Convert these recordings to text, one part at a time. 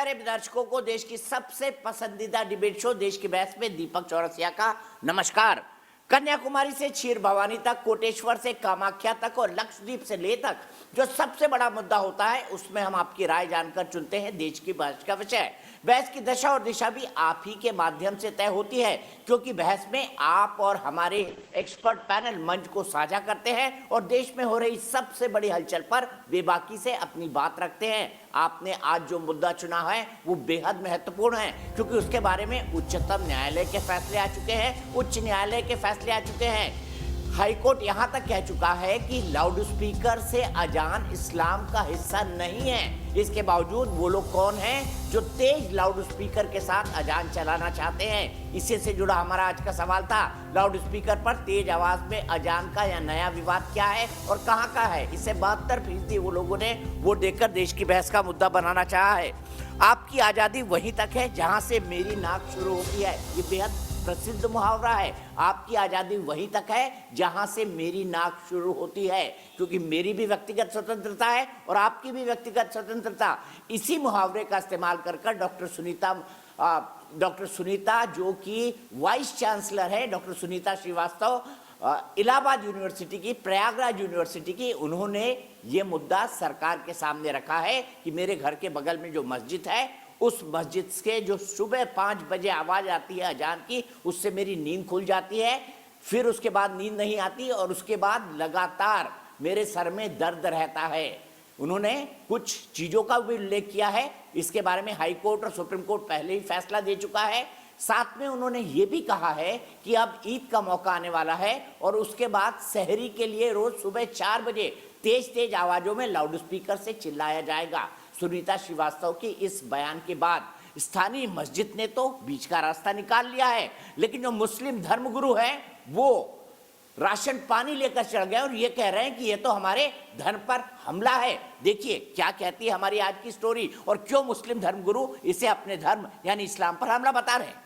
प्यारे दर्शकों को देश की सबसे पसंदीदा डिबेट शो देश की बहस में दीपक चौरसिया का नमस्कार। कन्याकुमारी से क्षीर भवानी तक, कोटेश्वर से कामाख्या तक और लक्षद्वीप से लेह तक जो सबसे बड़ा मुद्दा होता है उसमें हम आपकी राय जानकर चुनते हैं देश की बहस का विषय। बहस की दशा और दिशा भी आप ही के माध्यम से तय होती है, क्योंकि बहस में आप और हमारे एक्सपर्ट पैनल मंच को साझा करते हैं और देश में हो रही सबसे बड़ी हलचल पर बेबाकी से अपनी बात रखते हैं। आपने आज जो मुद्दा चुना है वो बेहद महत्वपूर्ण है, क्योंकि उसके बारे में उच्चतम न्यायालय के फैसले आ चुके हैं, उच्च न्यायालय के फैसले आ चुके हैं। हाईकोर्ट यहां तक कह चुका है कि लाउडस्पीकर से अजान इस्लाम का हिस्सा नहीं है। इसके बावजूद वो लोग कौन हैं जो तेज लाउडस्पीकर के साथ अजान चलाना चाहते हैं? इसी से जुड़ा हमारा आज का सवाल था, लाउडस्पीकर पर तेज आवाज में अजान का यह नया विवाद क्या है और कहां का है? इसे 72% वो लोगों ने वोट देकर देश की बहस का मुद्दा बनाना चाहा है। आपकी आजादी वहीं तक है जहां से मेरी नाक शुरू होती है, ये बेहद प्रसिद्ध मुहावरा है। आपकी आजादी वहीं तक है जहां से मेरी नाक शुरू होती है, क्योंकि मेरी भी व्यक्तिगत स्वतंत्रता है और आपकी भी व्यक्तिगत स्वतंत्रता। इसी मुहावरे का इस्तेमाल कर डॉक्टर सुनीता जो कि वाइस चांसलर है, डॉक्टर सुनीता श्रीवास्तव इलाहाबाद यूनिवर्सिटी की, प्रयागराज यूनिवर्सिटी की, उन्होंने ये मुद्दा सरकार के सामने रखा है कि मेरे घर के बगल में जो मस्जिद है उस मस्जिद से जो सुबह 5 बजे आवाज़ आती है अजान की, उससे मेरी नींद खुल जाती है, फिर उसके बाद नींद नहीं आती और उसके बाद लगातार मेरे सर में दर्द रहता है। उन्होंने कुछ चीज़ों का भी उल्लेख किया है, इसके बारे में हाई कोर्ट और सुप्रीम कोर्ट पहले ही फैसला दे चुका है। साथ में उन्होंने ये भी कहा है कि अब ईद का मौका आने वाला है और उसके बाद सहरी के लिए रोज़ सुबह 4 बजे तेज आवाज़ों में लाउडस्पीकर से चिल्लाया जाएगा। सुनीता श्रीवास्तव की इस बयान के बाद स्थानीय मस्जिद ने तो बीच का रास्ता निकाल लिया है, लेकिन जो मुस्लिम धर्मगुरु हैं वो राशन पानी लेकर चढ़ गए और ये कह रहे हैं कि ये तो हमारे धर्म पर हमला है। देखिए क्या कहती है हमारी आज की स्टोरी और क्यों मुस्लिम धर्मगुरु इसे अपने धर्म यानी इस्लाम पर हमला बता रहे हैं।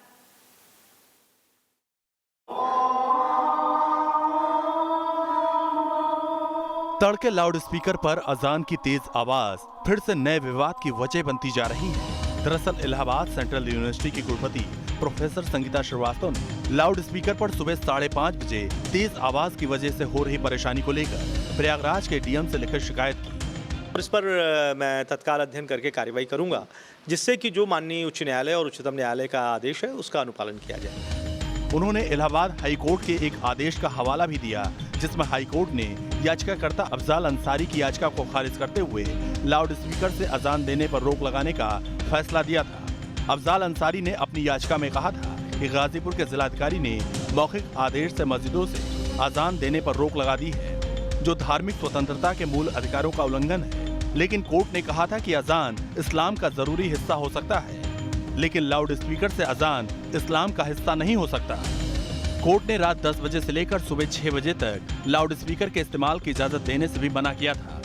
तड़के लाउडस्पीकर पर अजान की तेज आवाज फिर से नए विवाद की वजह बनती जा रही है। दरअसल इलाहाबाद सेंट्रल यूनिवर्सिटी की कुलपति प्रोफेसर संगीता श्रीवास्तव ने लाउडस्पीकर पर सुबह 5:30 बजे तेज आवाज की वजह से हो रही परेशानी को लेकर प्रयागराज के डीएम से लिखित शिकायत की। इस पर मैं तत्काल अध्ययन करके कार्रवाई करूंगा, जिससे कि जो माननीय उच्च न्यायालय और उच्चतम न्यायालय का आदेश है उसका अनुपालन किया जाए। उन्होंने इलाहाबाद हाईकोर्ट के एक आदेश का हवाला भी दिया, जिसमें हाईकोर्ट ने याचिकाकर्ता अफजाल अंसारी की याचिका को खारिज करते हुए लाउडस्पीकर से अजान देने पर रोक लगाने का फैसला दिया था। अफजाल अंसारी ने अपनी याचिका में कहा था कि गाजीपुर के जिलाधिकारी ने मौखिक आदेश से मस्जिदों से अजान देने पर रोक लगा दी है, जो धार्मिक स्वतंत्रता के मूल अधिकारों का उल्लंघन है। लेकिन कोर्ट ने कहा था कि अजान इस्लाम का जरूरी हिस्सा हो सकता है, लेकिन लाउडस्पीकर से अजान इस्लाम का हिस्सा नहीं हो सकता। कोर्ट ने रात 10 बजे से लेकर सुबह 6 बजे तक लाउडस्पीकर के इस्तेमाल की इजाजत देने से भी मना किया था।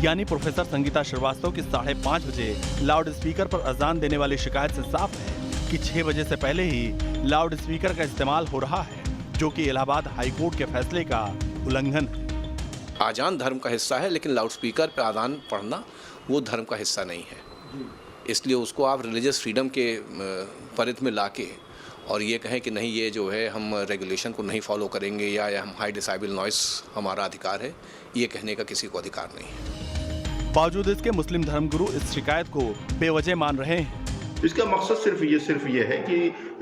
यानी प्रोफेसर संगीता श्रीवास्तव की 5:30 बजे लाउडस्पीकर पर अजान देने वाली शिकायत से साफ है कि 6 बजे से पहले ही लाउडस्पीकर का इस्तेमाल हो रहा है, जो कि इलाहाबाद हाईकोर्ट के फैसले का उल्लंघन है। आजान धर्म का हिस्सा है, लेकिन लाउडस्पीकर पर आजान पढ़ना वो धर्म का हिस्सा नहीं है, इसलिए उसको आप रिलीजियस फ्रीडम के परिधि में लाके और ये कहें कि नहीं ये जो है हम रेगुलेशन को नहीं फॉलो करेंगे या हम हाई डेसिबल नॉइस हमारा अधिकार है, ये कहने का किसी को अधिकार नहीं है। बावजूद इसके मुस्लिम धर्मगुरु इस शिकायत को बेवजह मान रहे हैं। इसका मकसद सिर्फ ये है कि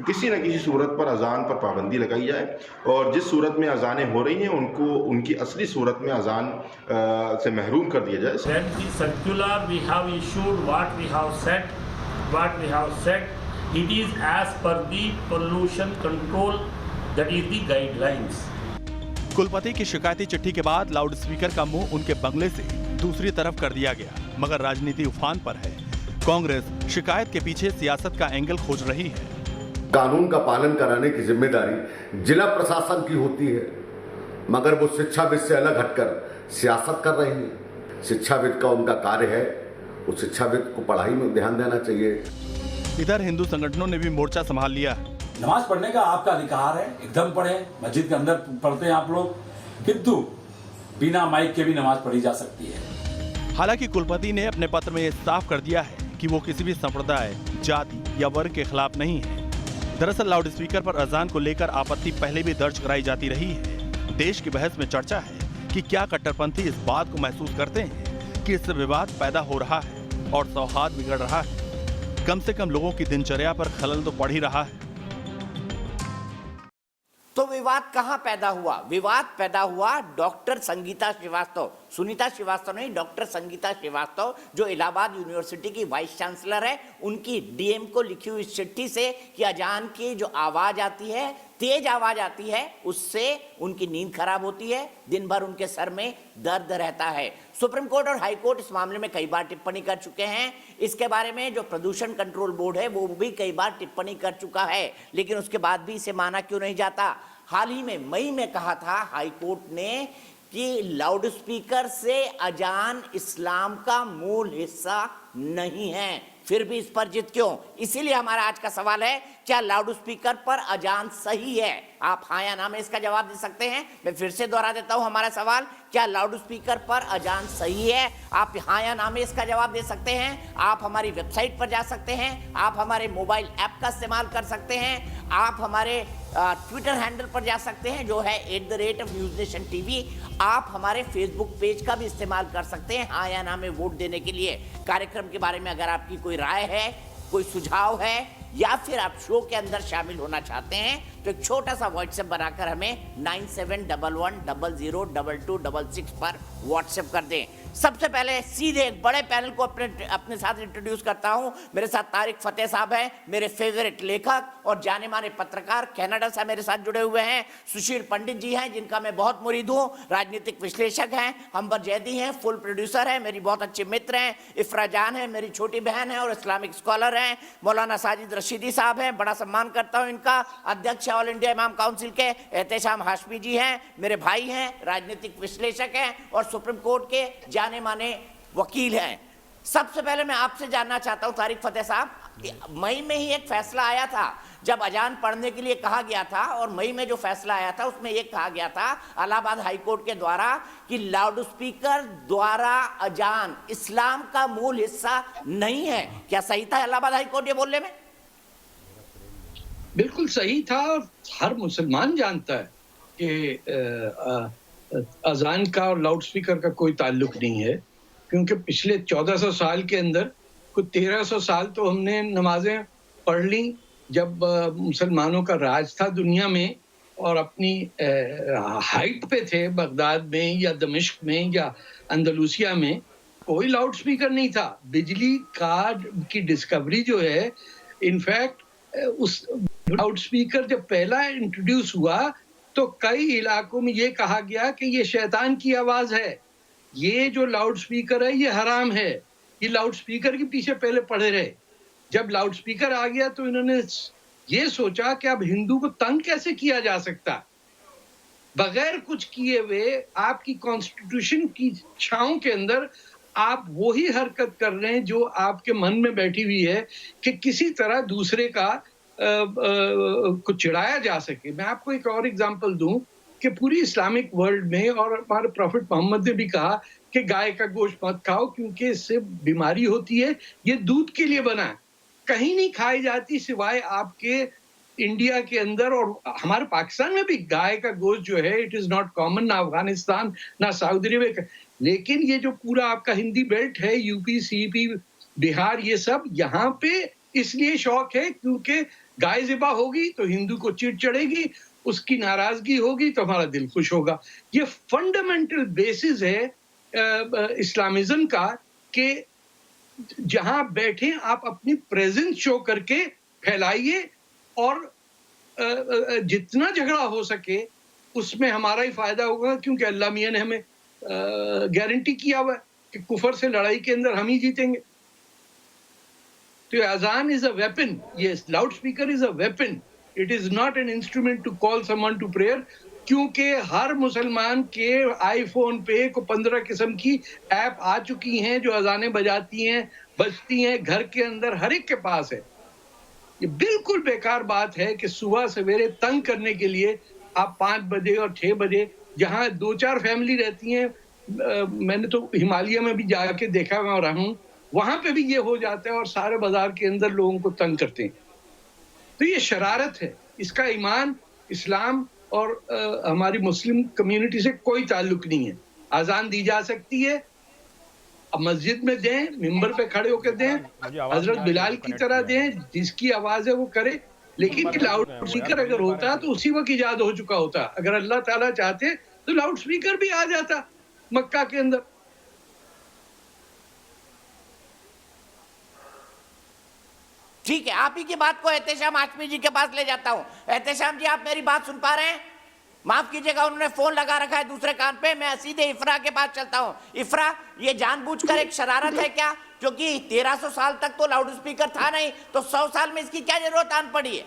किसी न किसी सूरत पर अजान पर पाबंदी लगाई जाए और जिस सूरत में अजानें हो रही हैं उनको उनकी असली सूरत में अजान से महरूम कर दिया जाए। It is as per the pollution control, that is the guidelines. कुलपति की शिकायती चिट्ठी के बाद लाउडस्पीकर का मुंह उनके बंगले से दूसरी तरफ कर दिया गया, मगर राजनीति उफान पर है। कांग्रेस शिकायत के पीछे सियासत का एंगल खोज रही है। कानून का पालन कराने की जिम्मेदारी जिला प्रशासन की होती है, मगर वो शिक्षाविद से अलग हटकर सियासत कर रही है। शिक्षाविद का उनका कार्य है, उस शिक्षाविद को पढ़ाई में ध्यान देना चाहिए। इधर हिंदू संगठनों ने भी मोर्चा संभाल लिया। नमाज पढ़ने का आपका अधिकार है, एकदम पढ़े, मस्जिद के अंदर पढ़ते हैं आप लोग, किंतु बिना माइक के भी नमाज पढ़ी जा सकती है। हालांकि कुलपति ने अपने पत्र में साफ कर दिया है कि वो किसी भी संप्रदाय, जाति या वर्ग के खिलाफ नहीं है। दरअसल लाउड स्पीकर पर अजान को लेकर आपत्ति पहले भी दर्ज कराई जाती रही है। देश की बहस में चर्चा है कि क्या कट्टरपंथी इस बात को महसूस करते हैं कि इससे विवाद पैदा हो रहा है और सौहार्द बिगड़ रहा है। कम से कम लोगों की दिनचर्या पर खलल तो पड़ ही रहा है। तो विवाद कहां पैदा हुआ? विवाद पैदा हुआ डॉक्टर संगीता श्रीवास्तव, सुनीता श्रीवास्तव नहीं, डॉक्टर संगीता श्रीवास्तव, जो इलाहाबाद यूनिवर्सिटी की वाइस चांसलर है, उनकी डीएम को लिखी हुई चिट्ठी से कि अजान की जो आवाज आती है, तेज आवाज आती है, उससे उनकी नींद खराब होती है, दिन भर उनके सर में दर्द रहता है। सुप्रीम कोर्ट और हाई कोर्ट इस मामले में कई बार टिप्पणी कर चुके हैं। इसके बारे में जो प्रदूषण कंट्रोल बोर्ड है वो भी कई बार टिप्पणी कर चुका है, लेकिन उसके बाद भी इसे माना क्यों नहीं जाता? हाल ही में मई में कहा था हाई कोर्ट ने कि लाउड स्पीकर से अजान इस्लाम का मूल हिस्सा नहीं है, फिर भी इस पर जिद क्यों? इसीलिए हमारा आज का सवाल है, क्या लाउड स्पीकर पर अजान सही है? आप हाँ या ना में इसका जवाब दे सकते हैं। मैं फिर से दोहरा देता हूं हमारा सवाल, क्या लाउड स्पीकर पर अजान सही है? आप हाँ या ना में इसका जवाब दे सकते हैं। आप हमारी वेबसाइट पर जा सकते हैं, आप हमारे मोबाइल ऐप का इस्तेमाल कर सकते हैं, आप हमारे ट्विटर हैंडल पर जा सकते हैं जो है @NewsNationTV। आप हमारे फेसबुक पेज का भी इस्तेमाल कर सकते हैं हाँ या ना में वोट देने के लिए। कार्यक्रम के बारे में अगर आपकी कोई राय है, कोई सुझाव है, या फिर आप शो के अंदर शामिल होना चाहते हैं, तो एक छोटा सा व्हाट्सएप बनाकर हमें 9711002266 पर व्हाट्सएप कर दें। सबसे पहले सीधे एक बड़े पैनल को अपने साथ इंट्रोड्यूस करता हूं। मेरे साथ तारिक फतेह साहब हैं, मेरे फेवरेट लेखक और जाने माने पत्रकार, कनाडा से मेरे साथ जुड़े हुए हैं। सुशील पंडित जी हैं, जिनका मैं बहुत मुरीद हूं, राजनीतिक विश्लेषक हैं। अंबर जैदी हैं, फुल प्रोड्यूसर हैं, मेरी बहुत अच्छे मित्र हैं। इफ्रा जान है, मेरी छोटी बहन है और इस्लामिक स्कॉलर हैं। मौलाना साजिद रशीदी साहब हैं, बड़ा सम्मान करता हूं इनका, अध्यक्ष ऑल इंडिया इमाम काउंसिल के। एहतेशाम हाशमी जी हैं, मेरे भाई हैं, राजनीतिक विश्लेषक हैं और सुप्रीम कोर्ट के जाने माने वकील हैं। सबसे पहले मैं आपसे जानना चाहता हूं तारिक फतेह साहब, मई में ही एक फैसला आया था जब अजान पढ़ने के लिए कहा गया था, और मई में जो फैसला आया था उसमें यह कहा गया था इलाहाबाद हाई कोर्ट के द्वारा कि लाउड स्पीकर द्वारा अजान इस्लाम का मूल हिस्सा नहीं है। क्या सही था इलाहाबाद हाई कोर्ट ये बोलने में? बिल्कुल सही था। हर मुसलमान जानता है कि अजान का और लाउड स्पीकर का कोई ताल्लुक नहीं है, क्योंकि पिछले 1400 साल के अंदर कुछ 1300 साल तो हमने नमाजें पढ़ ली जब मुसलमानों का राज था दुनिया में, और अपनी हाइट पे थे बगदाद में या दमिश्क में या अंदलूसिया में। कोई लाउड स्पीकर नहीं था। बिजली की डिस्कवरी जो है, इनफैक्ट उस लाउड स्पीकर जब पहला इंट्रोड्यूस हुआ तो कई इलाकों में ये कहा गया कि ये शैतान की आवाज है, ये जो लाउड स्पीकर है ये हराम है। ये लाउड स्पीकर के पीछे पहले पड़े रहे। जब लाउड स्पीकर आ गया तो इन्होंने ये सोचा कि अब हिंदू को तंग कैसे किया जा सकता, बगैर कुछ किए हुए आपकी कॉन्स्टिट्यूशन की छांव के अंदर आप वही हरकत कर रहे हैं जो आपके मन में बैठी हुई है कि किसी तरह दूसरे का को चिढ़ाया जा सके। मैं आपको एक और एग्जांपल दूं कि पूरी इस्लामिक वर्ल्ड में और हमारे प्रॉफिट मोहम्मद ने भी कहा कि गाय का गोश्त मत खाओ क्योंकि इससे बीमारी होती है, ये दूध के लिए बना है। कहीं नहीं खाई जाती सिवाय आपके इंडिया के अंदर, और हमारे पाकिस्तान में भी गाय का गोश्त जो है इट इज नॉट कॉमन, ना अफगानिस्तान ना सऊदी अरेबिया। लेकिन ये जो पूरा आपका हिंदी बेल्ट है, यूपी सीपी बिहार, ये सब यहाँ पे इसलिए शौक है क्योंकि गाय ज़िबा होगी तो हिंदू को चिढ़ चढ़ेगी, उसकी नाराजगी होगी तो हमारा दिल खुश होगा। ये फंडामेंटल बेसिस है इस्लामिज्म का कि जहां बैठे आप अपनी प्रेजेंस शो करके फैलाइए, और जितना झगड़ा हो सके उसमें हमारा ही फायदा होगा, क्योंकि अल्लाह मियां ने हमें गारंटी किया हुआ है कि कुफर से लड़ाई के अंदर हम ही जीतेंगे। तो azaan is a weapon, yes, loud speaker is a weapon, it is not an instrument to call someone to prayer, क्योंकि हर मुसलमान के आईफोन पे को 15 किस्म की ऐप आ चुकी हैं जो अजानें बजाती हैं, बजती हैं, घर के अंदर हर एक के पास है। ये बिल्कुल बेकार बात है कि सुबह सवेरे तंग करने के लिए आप 5 बजे और 6 बजे, जहां 2-4 फैमिली रहती हैं, मैंने तो हिमालय में भी जाके देखा हुआ रहा हूं, वहां पे भी ये हो जाता है और सारे बाजार के अंदर लोगों को तंग करते हैं। तो ये शरारत है, इसका ईमान, इस्लाम और हमारी मुस्लिम कम्युनिटी से कोई ताल्लुक नहीं है। अजान दी जा सकती है, अब मस्जिद में दें, मिंबर पे खड़े होकर दें, हजरत बिलाल की तरह दें, जिसकी आवाज है वो करे। लेकिन लाउड स्पीकर अगर होता तो उसी वक्त इजाद हो चुका होता। अगर अल्लाह ताला चाहते तो लाउड स्पीकर भी आ जाता मक्का के अंदर। ठीक है, आप ही की बात को एहतेशाम हाशमी जी के पास ले जाता हूं। एहतेशाम जी, आप मेरी बात सुन पा रहे हैं? माफ कीजिएगा, उन्होंने फोन लगा रखा है दूसरे कान पे। मैं सीधे इफ्रा के पास चलता हूं। इफ्रा, ये जानबूझकर एक शरारत है क्या? क्योंकि 1300 साल तक तो लाउड स्पीकर था नहीं, तो 100 साल में इसकी क्या जरूरत आन पड़ी है?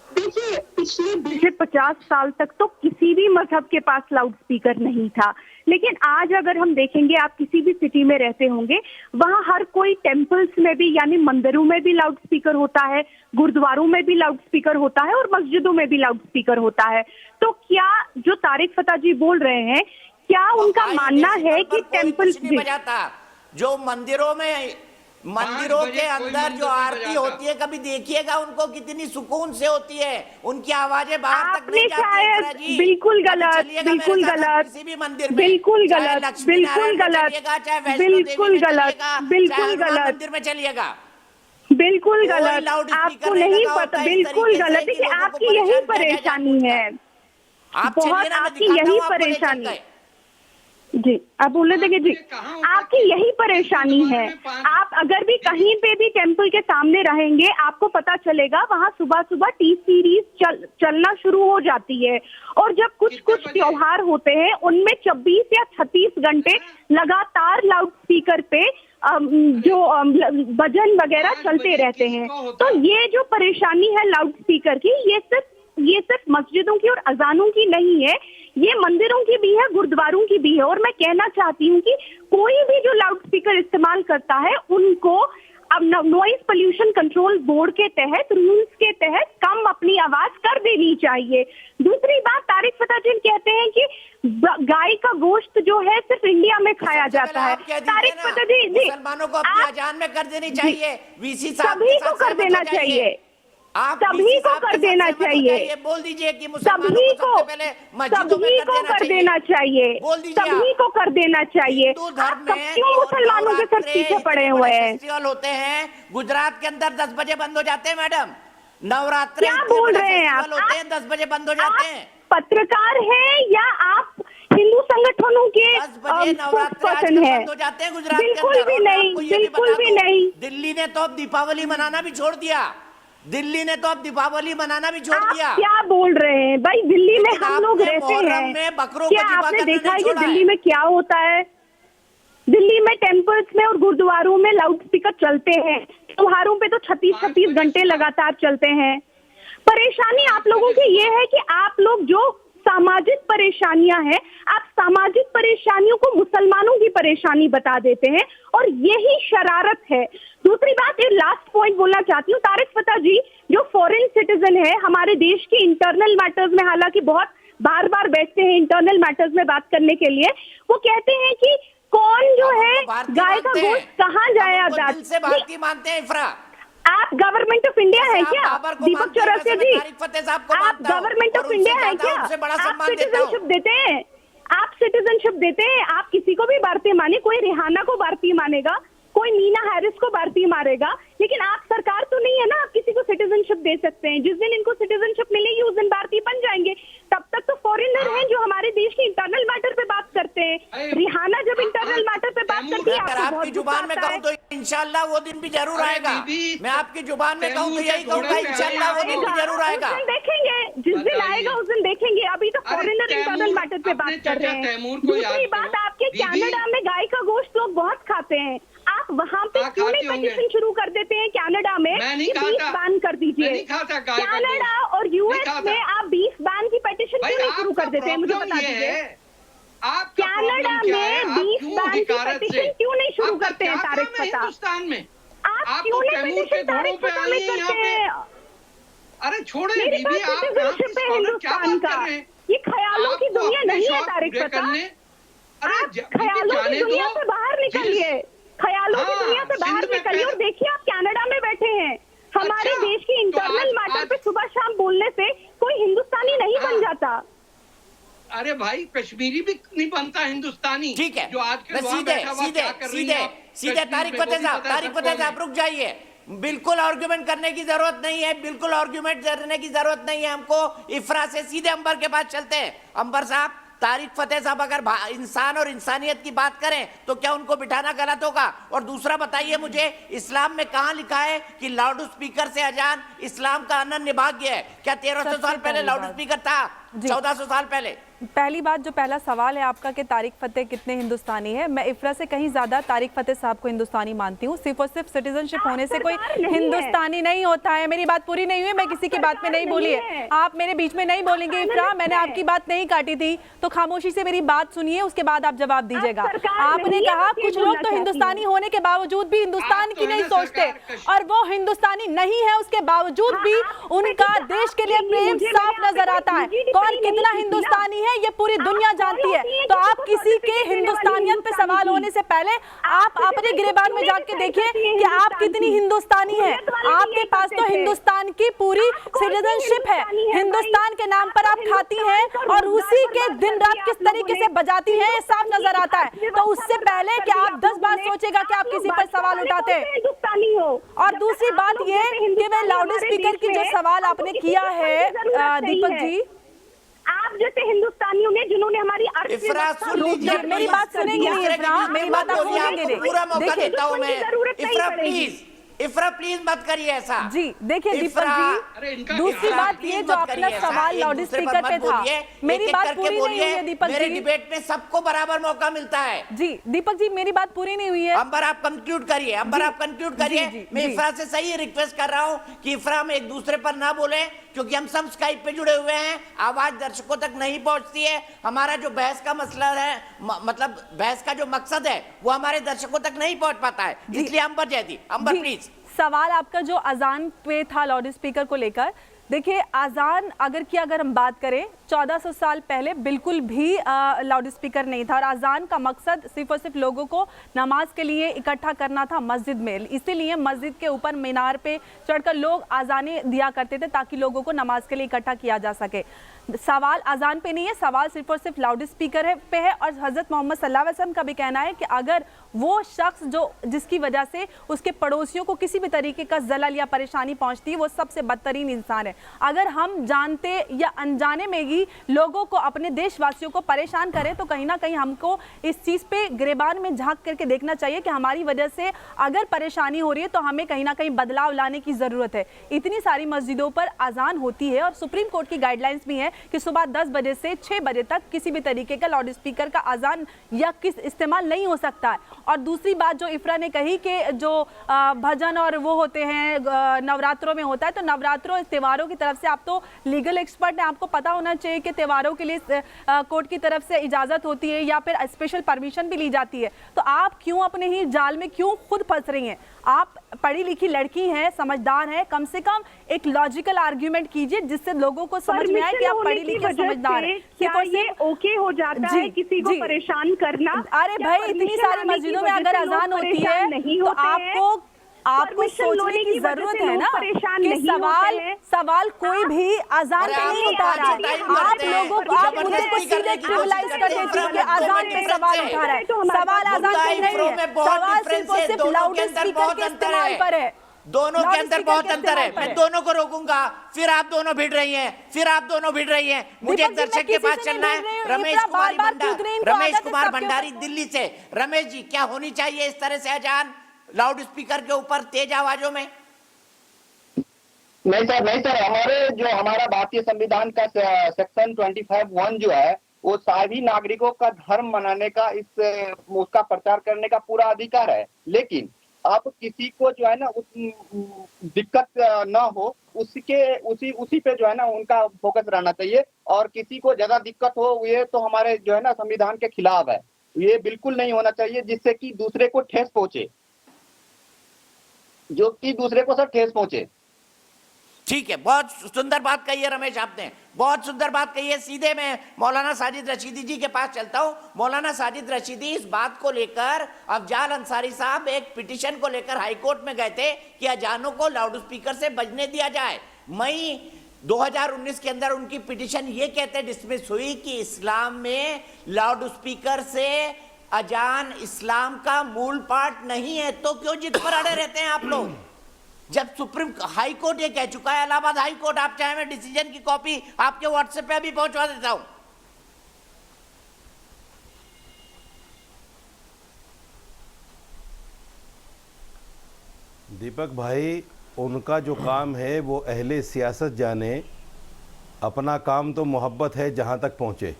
देखिए, पिछले 50 साल तक तो किसी भी मजहब के पास लाउड स्पीकर नहीं था, लेकिन आज अगर हम देखेंगे, आप किसी भी सिटी में रहते होंगे, वहाँ हर कोई टेम्पल्स में भी, यानी मंदिरों में भी लाउड स्पीकर होता है, गुरुद्वारों में भी लाउड स्पीकर होता है और मस्जिदों में भी लाउड स्पीकर होता है। तो क्या जो तारिक फता जी बोल रहे हैं, क्या उनका मानना है कि टेम्पल जो मंदिरों के अंदर जो आरती होती है, कभी देखिएगा उनको कितनी सुकून से होती है, उनकी आवाजें बाहर तक नहीं जाती। बिल्कुल गलत, बिल्कुल गलत, किसी भी मंदिर में, बिल्कुल गलत, बिल्कुल गलत, बिल्कुल गलत, बिल्कुल गलत, मंदिर में चलिएगा, बिल्कुल गलत। आपको नहीं पता, बिल्कुल गलत है कि आपकी यही परेशानी है, बहुत आपकी यही परेशानी। जी, आप बोले थे कि जी आपकी यही परेशानी है। आप अगर भी कहीं पे भी टेम्पल के सामने रहेंगे, आपको पता चलेगा वहाँ सुबह सुबह टी सीरीज चलना शुरू हो जाती है। और जब कुछ कुछ त्योहार होते हैं, उनमें 26 या 36 घंटे लगातार लाउड स्पीकर पे जो भजन वगैरह चलते रहते हैं। तो ये जो परेशानी है लाउड स्पीकर की, ये सिर्फ मस्जिदों की और अजानों की नहीं है, ये मंदिरों की भी है, गुरुद्वारों की भी है। और मैं कहना चाहती हूँ कि कोई भी जो लाउड स्पीकर इस्तेमाल करता है, उनको अब नॉइज पोल्यूशन कंट्रोल बोर्ड के तहत, रूल्स के तहत कम अपनी आवाज कर देनी चाहिए। दूसरी बात, तारिक फता जी कहते हैं कि गाय का गोश्त जो है सिर्फ इंडिया में खाया जाता है। तारिक फता जी, मुसलमानों को अपनी अजान में कर देनी चाहिए, सभी को कर देना चाहिए, सभी को कर देना चाहिए, बोल दीजिए कि सभी को कर देना चाहिए, सभी को कर देना चाहिए। क्यों मुसलमानों के सब पीछे पड़े हुए हैं? फेस्टिवल होते हैं गुजरात के अंदर 10 बजे बंद हो जाते हैं मैडम। नवरात्रि क्या बोल रहे हैं आप? 10 बजे बंद हो जाते हैं। पत्रकार हैं या आप हिंदू संगठनों के पर्सन हैं? बिल्कुल भी नहीं, बिल्कुल भी नहीं। दिल्ली ने तो अब दीपावली मनाना भी छोड़ दिया, दिल्ली ने तो अब दीपावली मनाना भी छोड़ दिया। क्या बोल रहे हैं भाई? दिल्ली में हम लोग रहते हैं, क्या आपने देखा है कि दिल्ली में क्या होता है? दिल्ली में टेम्पल्स में और गुरुद्वारों में लाउड स्पीकर चलते हैं, त्योहारों पे तो 36 घंटे लगातार चलते हैं। परेशानी आप लोगों की ये है कि आप लोग जो सामाजिक परेशानियां हैं, आप सामाजिक परेशानियों को मुसलमानों की परेशानी बता देते हैं, और यही शरारत है। दूसरी बात, ये लास्ट पॉइंट बोलना चाहती हूँ, तारिक फता जी जो फॉरेन सिटीजन है, हमारे देश के इंटरनल मैटर्स में हालांकि बहुत बार बार बैठते हैं इंटरनल मैटर्स में बात करने के लिए, वो कहते हैं कि कौन जो है गाय का गोश्त कहाँ जाया जाता है। आप गवर्नमेंट ऑफ इंडिया है क्या दीपक चौरसिया जी? आप गवर्नमेंट ऑफ इंडिया है क्या? आप सिटीजनशिप देते हैं, आप सिटीजनशिप देते हैं, आप किसी को भी भारतीय माने, कोई रिहाना को भारतीय मानेगा, कोई नीना हैरिस को भारतीय मारेगा, लेकिन आप सरकार तो नहीं है ना, आप किसी को सिटीजनशिप दे सकते हैं। जिस दिन इनको सिटीजनशिप मिलेगी उस दिन भारतीय बन जाएंगे। तब तक तो फॉरेनर हैं जो हमारे देश के इंटरनल मैटर पे बात करते हैं। रिहाना जब इंटरनल मैटर पे बात करती है, आपकी जुबान में कहूँ तो इंशाल्लाह वो दिन भी जरूर आएगा। मैं आपकी जुबान में कहूँ तो यही कहूँगा, इंशाल्लाह वो दिन भी जरूर आएगा। देखेंगे, जिस दिन आएगा उस दिन देखेंगे। अभी तो फॉरेनर इंटरनल मैटर पे बात कर रहे हैं। दूसरी बात, आपके कनाडा में गाय का गोश्त लोग बहुत खाते हैं, आप वहाँ पे क्यों नहीं पिटीशन शुरू कर देते हैं कनाडा में कि बीफ बैन कर दीजिए? कनाडा और यूएस में आप बीफ बैन की पिटीशन क्यों नहीं शुरू कर देते हैं? मुझे बता दीजिए, कनाडा में बीफ बैन की पिटीशन क्यों नहीं शुरू करते हैं तारिक फता? आप क्यों नहीं पिटीशन तारिक फता में करते हैं? अरे छोड़े, मेरी बात सिटीजनशिप है हिंदुस्तान का, ये ख्यालों की दुनिया नहीं है तारिक फता। आप ख्यालों की दुनिया से बाहर निकलिए, ख्यालों की दुनिया से बाहर निकलिए और देखिए आप कनाडा में बैठे हैं। हमारे देश की इंटरनल मैटर पे सुबह शाम बोलने से कोई हिंदुस्तानी नहीं बन जाता। अरे भाई कश्मीरी भी नहीं बनता हिंदुस्तानी। ठीक है, जो आज के सीधे तारिक फतेह साहब रुक जाइए। बिल्कुल आर्ग्यूमेंट करने की जरूरत नहीं है, बिल्कुल आर्ग्यूमेंट करने की जरूरत नहीं है हमको। इफ्रा से सीधे अंबर के पास चलते हैं। अंबर साहब, तारिक फतेह साहब अगर इंसान और इंसानियत की बात करें तो क्या उनको बिठाना गलत होगा? और दूसरा बताइए मुझे, इस्लाम में कहां लिखा है कि लाउड स्पीकर से अजान इस्लाम का अनन्य भाग्य है? क्या 1300 साल पहले लाउड स्पीकर था? 1400 साल पहले? पहली बात, जो पहला सवाल है आपका कि तारिक फतेह कितने हिंदुस्तानी है, मैं इफ्रा से कहीं ज्यादा तारिक फतेह साहब को हिंदुस्तानी मानती हूँ। सिर्फ और सिर्फ सिटीजनशिप होने से कोई हिंदुस्तानी नहीं होता है। मेरी बात पूरी नहीं हुई, मैं किसी की बात में नहीं बोली है। आप मेरे बीच में नहीं बोलेंगे इफ्रा, मैंने आपकी बात नहीं काटी थी, तो खामोशी से मेरी बात सुनिए, उसके बाद आप जवाब दीजिएगा। आपने कहा कुछ लोग तो हिंदुस्तानी होने के बावजूद भी हिंदुस्तान की नहीं सोचते, और वो हिंदुस्तानी नहीं है, उसके बावजूद भी उनका देश के लिए प्रेम साफ नजर आता है। कौन कितना हिंदुस्तानी है ये पूरी दुनिया जानती है। तो आप किसी के हिंदुस्तानियत पे सवाल होने से पहले आप अपने गिरेबान में जाके देखिए कि आप कितनी हिंदुस्तानी है। आपके पास तो हिंदुस्तान की पूरी सिटीजनशिप है, हिंदुस्तान के नाम पर आप खाती हैं और उसी के दिन रात किस तरीके से बजाती हैं ये साफ नजर आता है। तो उससे पहले कि आप 10 बार सोचेगा कि आप किसी पर सवाल उठाते हैं। और दूसरी बात ये कि मैं लाउड स्पीकर की जो सवाल आपने किया है दीपक जी, आप जैसे हिंदुस्तानियों ने जिन्होंने हमारी मेरी बात सुनेंगे नहीं इफ्रा, मेरी बात आप सुनेंगे नहीं। पूरा मौका देता हूं मैं। इफ्रा प्लीज मत करिए ऐसा। जी देखिए दीपक जी, दूसरी बात ये जो अपना सवाल लाउड स्पीकर पे था, मेरी बात पूरी नहीं हुई है दीपक जी। मेरे डिबेट में सबको बराबर मौका मिलता है। जी दीपक जी, मेरी बात पूरी नहीं हुई है। अंबर आप कंक्लूड करिए, अंबर आप कंक्लूड करिए। मैं इफ्रा से सही रिक्वेस्ट कर रहा हूँ कि इफ्रा हम एक दूसरे पर ना बोले, क्योंकि हम सब स्काइप पे जुड़े हुए हैं, आवाज दर्शकों तक नहीं पहुंचती है। हमारा जो बहस का मसला है, मतलब बहस का जो मकसद है वो हमारे दर्शकों तक नहीं पहुंच पाता है, इसलिए अंबर जयदी, अंबर प्लीज। सवाल आपका जो अजान पे था लाउड स्पीकर को लेकर, देखिए अजान अगर हम बात करें 1400 साल पहले बिल्कुल भी लाउड स्पीकर नहीं था, और अजान का मकसद सिर्फ और सिर्फ लोगों को नमाज के लिए इकट्ठा करना था मस्जिद में। इसीलिए मस्जिद के ऊपर मीनार पे चढ़कर लोग अजानें दिया करते थे ताकि लोगों को नमाज के लिए इकट्ठा किया जा सके। सवाल अजान पे नहीं है, सवाल सिर्फ और सिर्फ लाउड स्पीकर पे है। और हजरत मोहम्मद सल्लल्लाहु अलैहि वसल्लम का भी कहना है कि अगर वो शख्स जिसकी वजह से उसके पड़ोसियों को किसी भी तरीके का जलल या परेशानी पहुंचती है, वो सबसे बदतरीन इंसान है। अगर हम जानते या अनजाने में ही लोगों को, अपने देशवासियों को परेशान करें, तो कहीं ना कहीं हमको इस चीज़ पे गिरेबान में झांक करके देखना चाहिए कि हमारी वजह से अगर परेशानी हो रही है तो हमें कहीं ना कहीं बदलाव लाने की ज़रूरत है। इतनी सारी मस्जिदों पर अजान होती है और सुप्रीम कोर्ट की गाइडलाइंस भी है कि सुबह 10 बजे से 6 बजे तक किसी भी तरीके का लाउड स्पीकर का अजान या किस इस्तेमाल नहीं हो सकता है। और दूसरी बात जो इफ्रा ने कही कि जो भजन और वो होते हैं नवरात्रों में होता है, तो नवरात्रों त्योहारों की तरफ से, आप तो लीगल एक्सपर्ट हैं, आपको पता होना चाहिए कि त्योहारों के लिए कोर्ट की तरफ से इजाज़त होती है या फिर स्पेशल परमिशन भी ली जाती है। तो आप क्यों अपने ही जाल में क्यों खुद फंस रही हैं? आप पढ़ी लिखी लड़की हैं, समझदार हैं, कम से कम एक लॉजिकल आर्ग्यूमेंट कीजिए जिससे लोगों को समझ में आए कि आप पढ़ी लिखी समझदार हैं। क्या ये ओके हो जाता है किसी को परेशान करना? अरे भाई, इतनी सारी मस्जिदों में अगर अजान होती है तो आपको सोचने की जरूरत है ना कि सवाल कोई भी अजान पे नहीं उठा रहा है। आप लोगों को, आप मुद्दे को सीधे क्रिमिनलाइज कर देती है कि अजान पे सवाल उठा रहा है। सवाल अजान पे नहीं है, सवाल सिर्फ और सिर्फ लाउड स्पीकर के इस्तेमाल पर है। दोनों के अंदर बहुत अंतर है। मैं दोनों को रोकूंगा, फिर आप दोनों भिड़ रही हैं, फिर आप दोनों भिड़ रही हैं। मुझे एक दर्शक के पास चलना है। रमेश कुमार भंडारी दिल्ली से। रमेश जी, क्या होनी चाहिए इस तरह से अजान लाउड स्पीकर के ऊपर तेज आवाजों में? नहीं सर, हमारा भारतीय संविधान का सेक्शन 25(1) जो है, वो सभी नागरिकों का धर्म मनाने का, उसका प्रचार करने का पूरा अधिकार है। लेकिन अब किसी को जो है ना दिक्कत ना हो, उसी पे जो है ना उनका फोकस रहना चाहिए। और किसी को ज्यादा दिक्कत हो, ये तो हमारे जो है ना संविधान के खिलाफ है। ये बिल्कुल नहीं होना चाहिए, जिससे कि दूसरे को ठेस पहुंचे, जो कि दूसरे को सर ठेस पहुंचे। ठीक है, बहुत सुंदर बात कही है रमेश आपने, बहुत सुंदर बात कही है। सीधे मैं मौलाना साजिद रशीदी जी के पास चलता हूं। मौलाना साजिद रशीदी, इस बात को लेकर अफजाल अंसारी साहब एक पिटीशन को लेकर हाईकोर्ट में गए थे कि अजानों को लाउड स्पीकर से बजने दिया जाए। मई 2019 के अंदर उनकी पिटीशन ये कहते डिसमिस हुई कि इस्लाम में लाउड स्पीकर से अजान इस्लाम का मूल पार्ट नहीं है। तो क्यों जिद पर अड़े रहते हैं आप लोग, जब सुप्रीम हाई कोर्ट ये कह चुका है, इलाहाबाद हाई कोर्ट, आप चाहे मैं डिसीजन की कॉपी आपके व्हाट्सएप पे भी पहुंचवा देता हूं। दीपक भाई, उनका जो काम है वो अहले सियासत जाने, अपना काम तो मोहब्बत है जहां तक पहुंचे।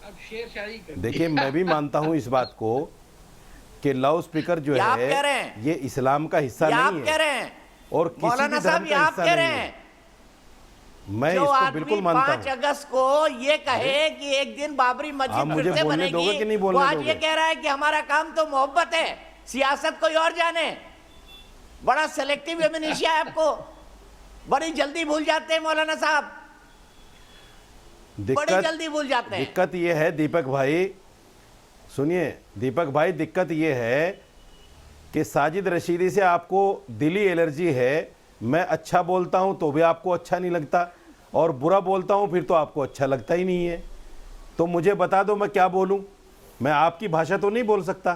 अब शेर शायरी कर देखिए, मैं भी मानता हूं इस बात को कि लाउड स्पीकर जो है ये इस्लाम का हिस्सा नहीं है और किसी भी धर्म का हिस्सा नहीं है। मैं इसको बिल्कुल मानता हूं। 5 अगस्त को ये कहे कि एक दिन बाबरी मस्जिद फिर से बनेगी, दोगे कि नहीं बोलने वो आज दोगे? ये कह रहा है कि हमारा काम तो मोहब्बत है, सियासत कोई और जाने। बड़ा सेलेक्टिव एमनेशिया है आपको, बड़ी जल्दी भूल जाते हैं मौलाना साहब, बड़ी जल्दी भूल जाते हैं। दिक्कत ये है दीपक भाई, सुनिए दीपक भाई, दिक्कत ये है कि साजिद रशीदी से आपको दिली एलर्जी है। मैं अच्छा बोलता हूं तो भी आपको अच्छा नहीं लगता और बुरा बोलता हूं फिर तो आपको अच्छा लगता ही नहीं है। तो मुझे बता दो मैं क्या बोलूं, मैं आपकी भाषा तो नहीं बोल सकता।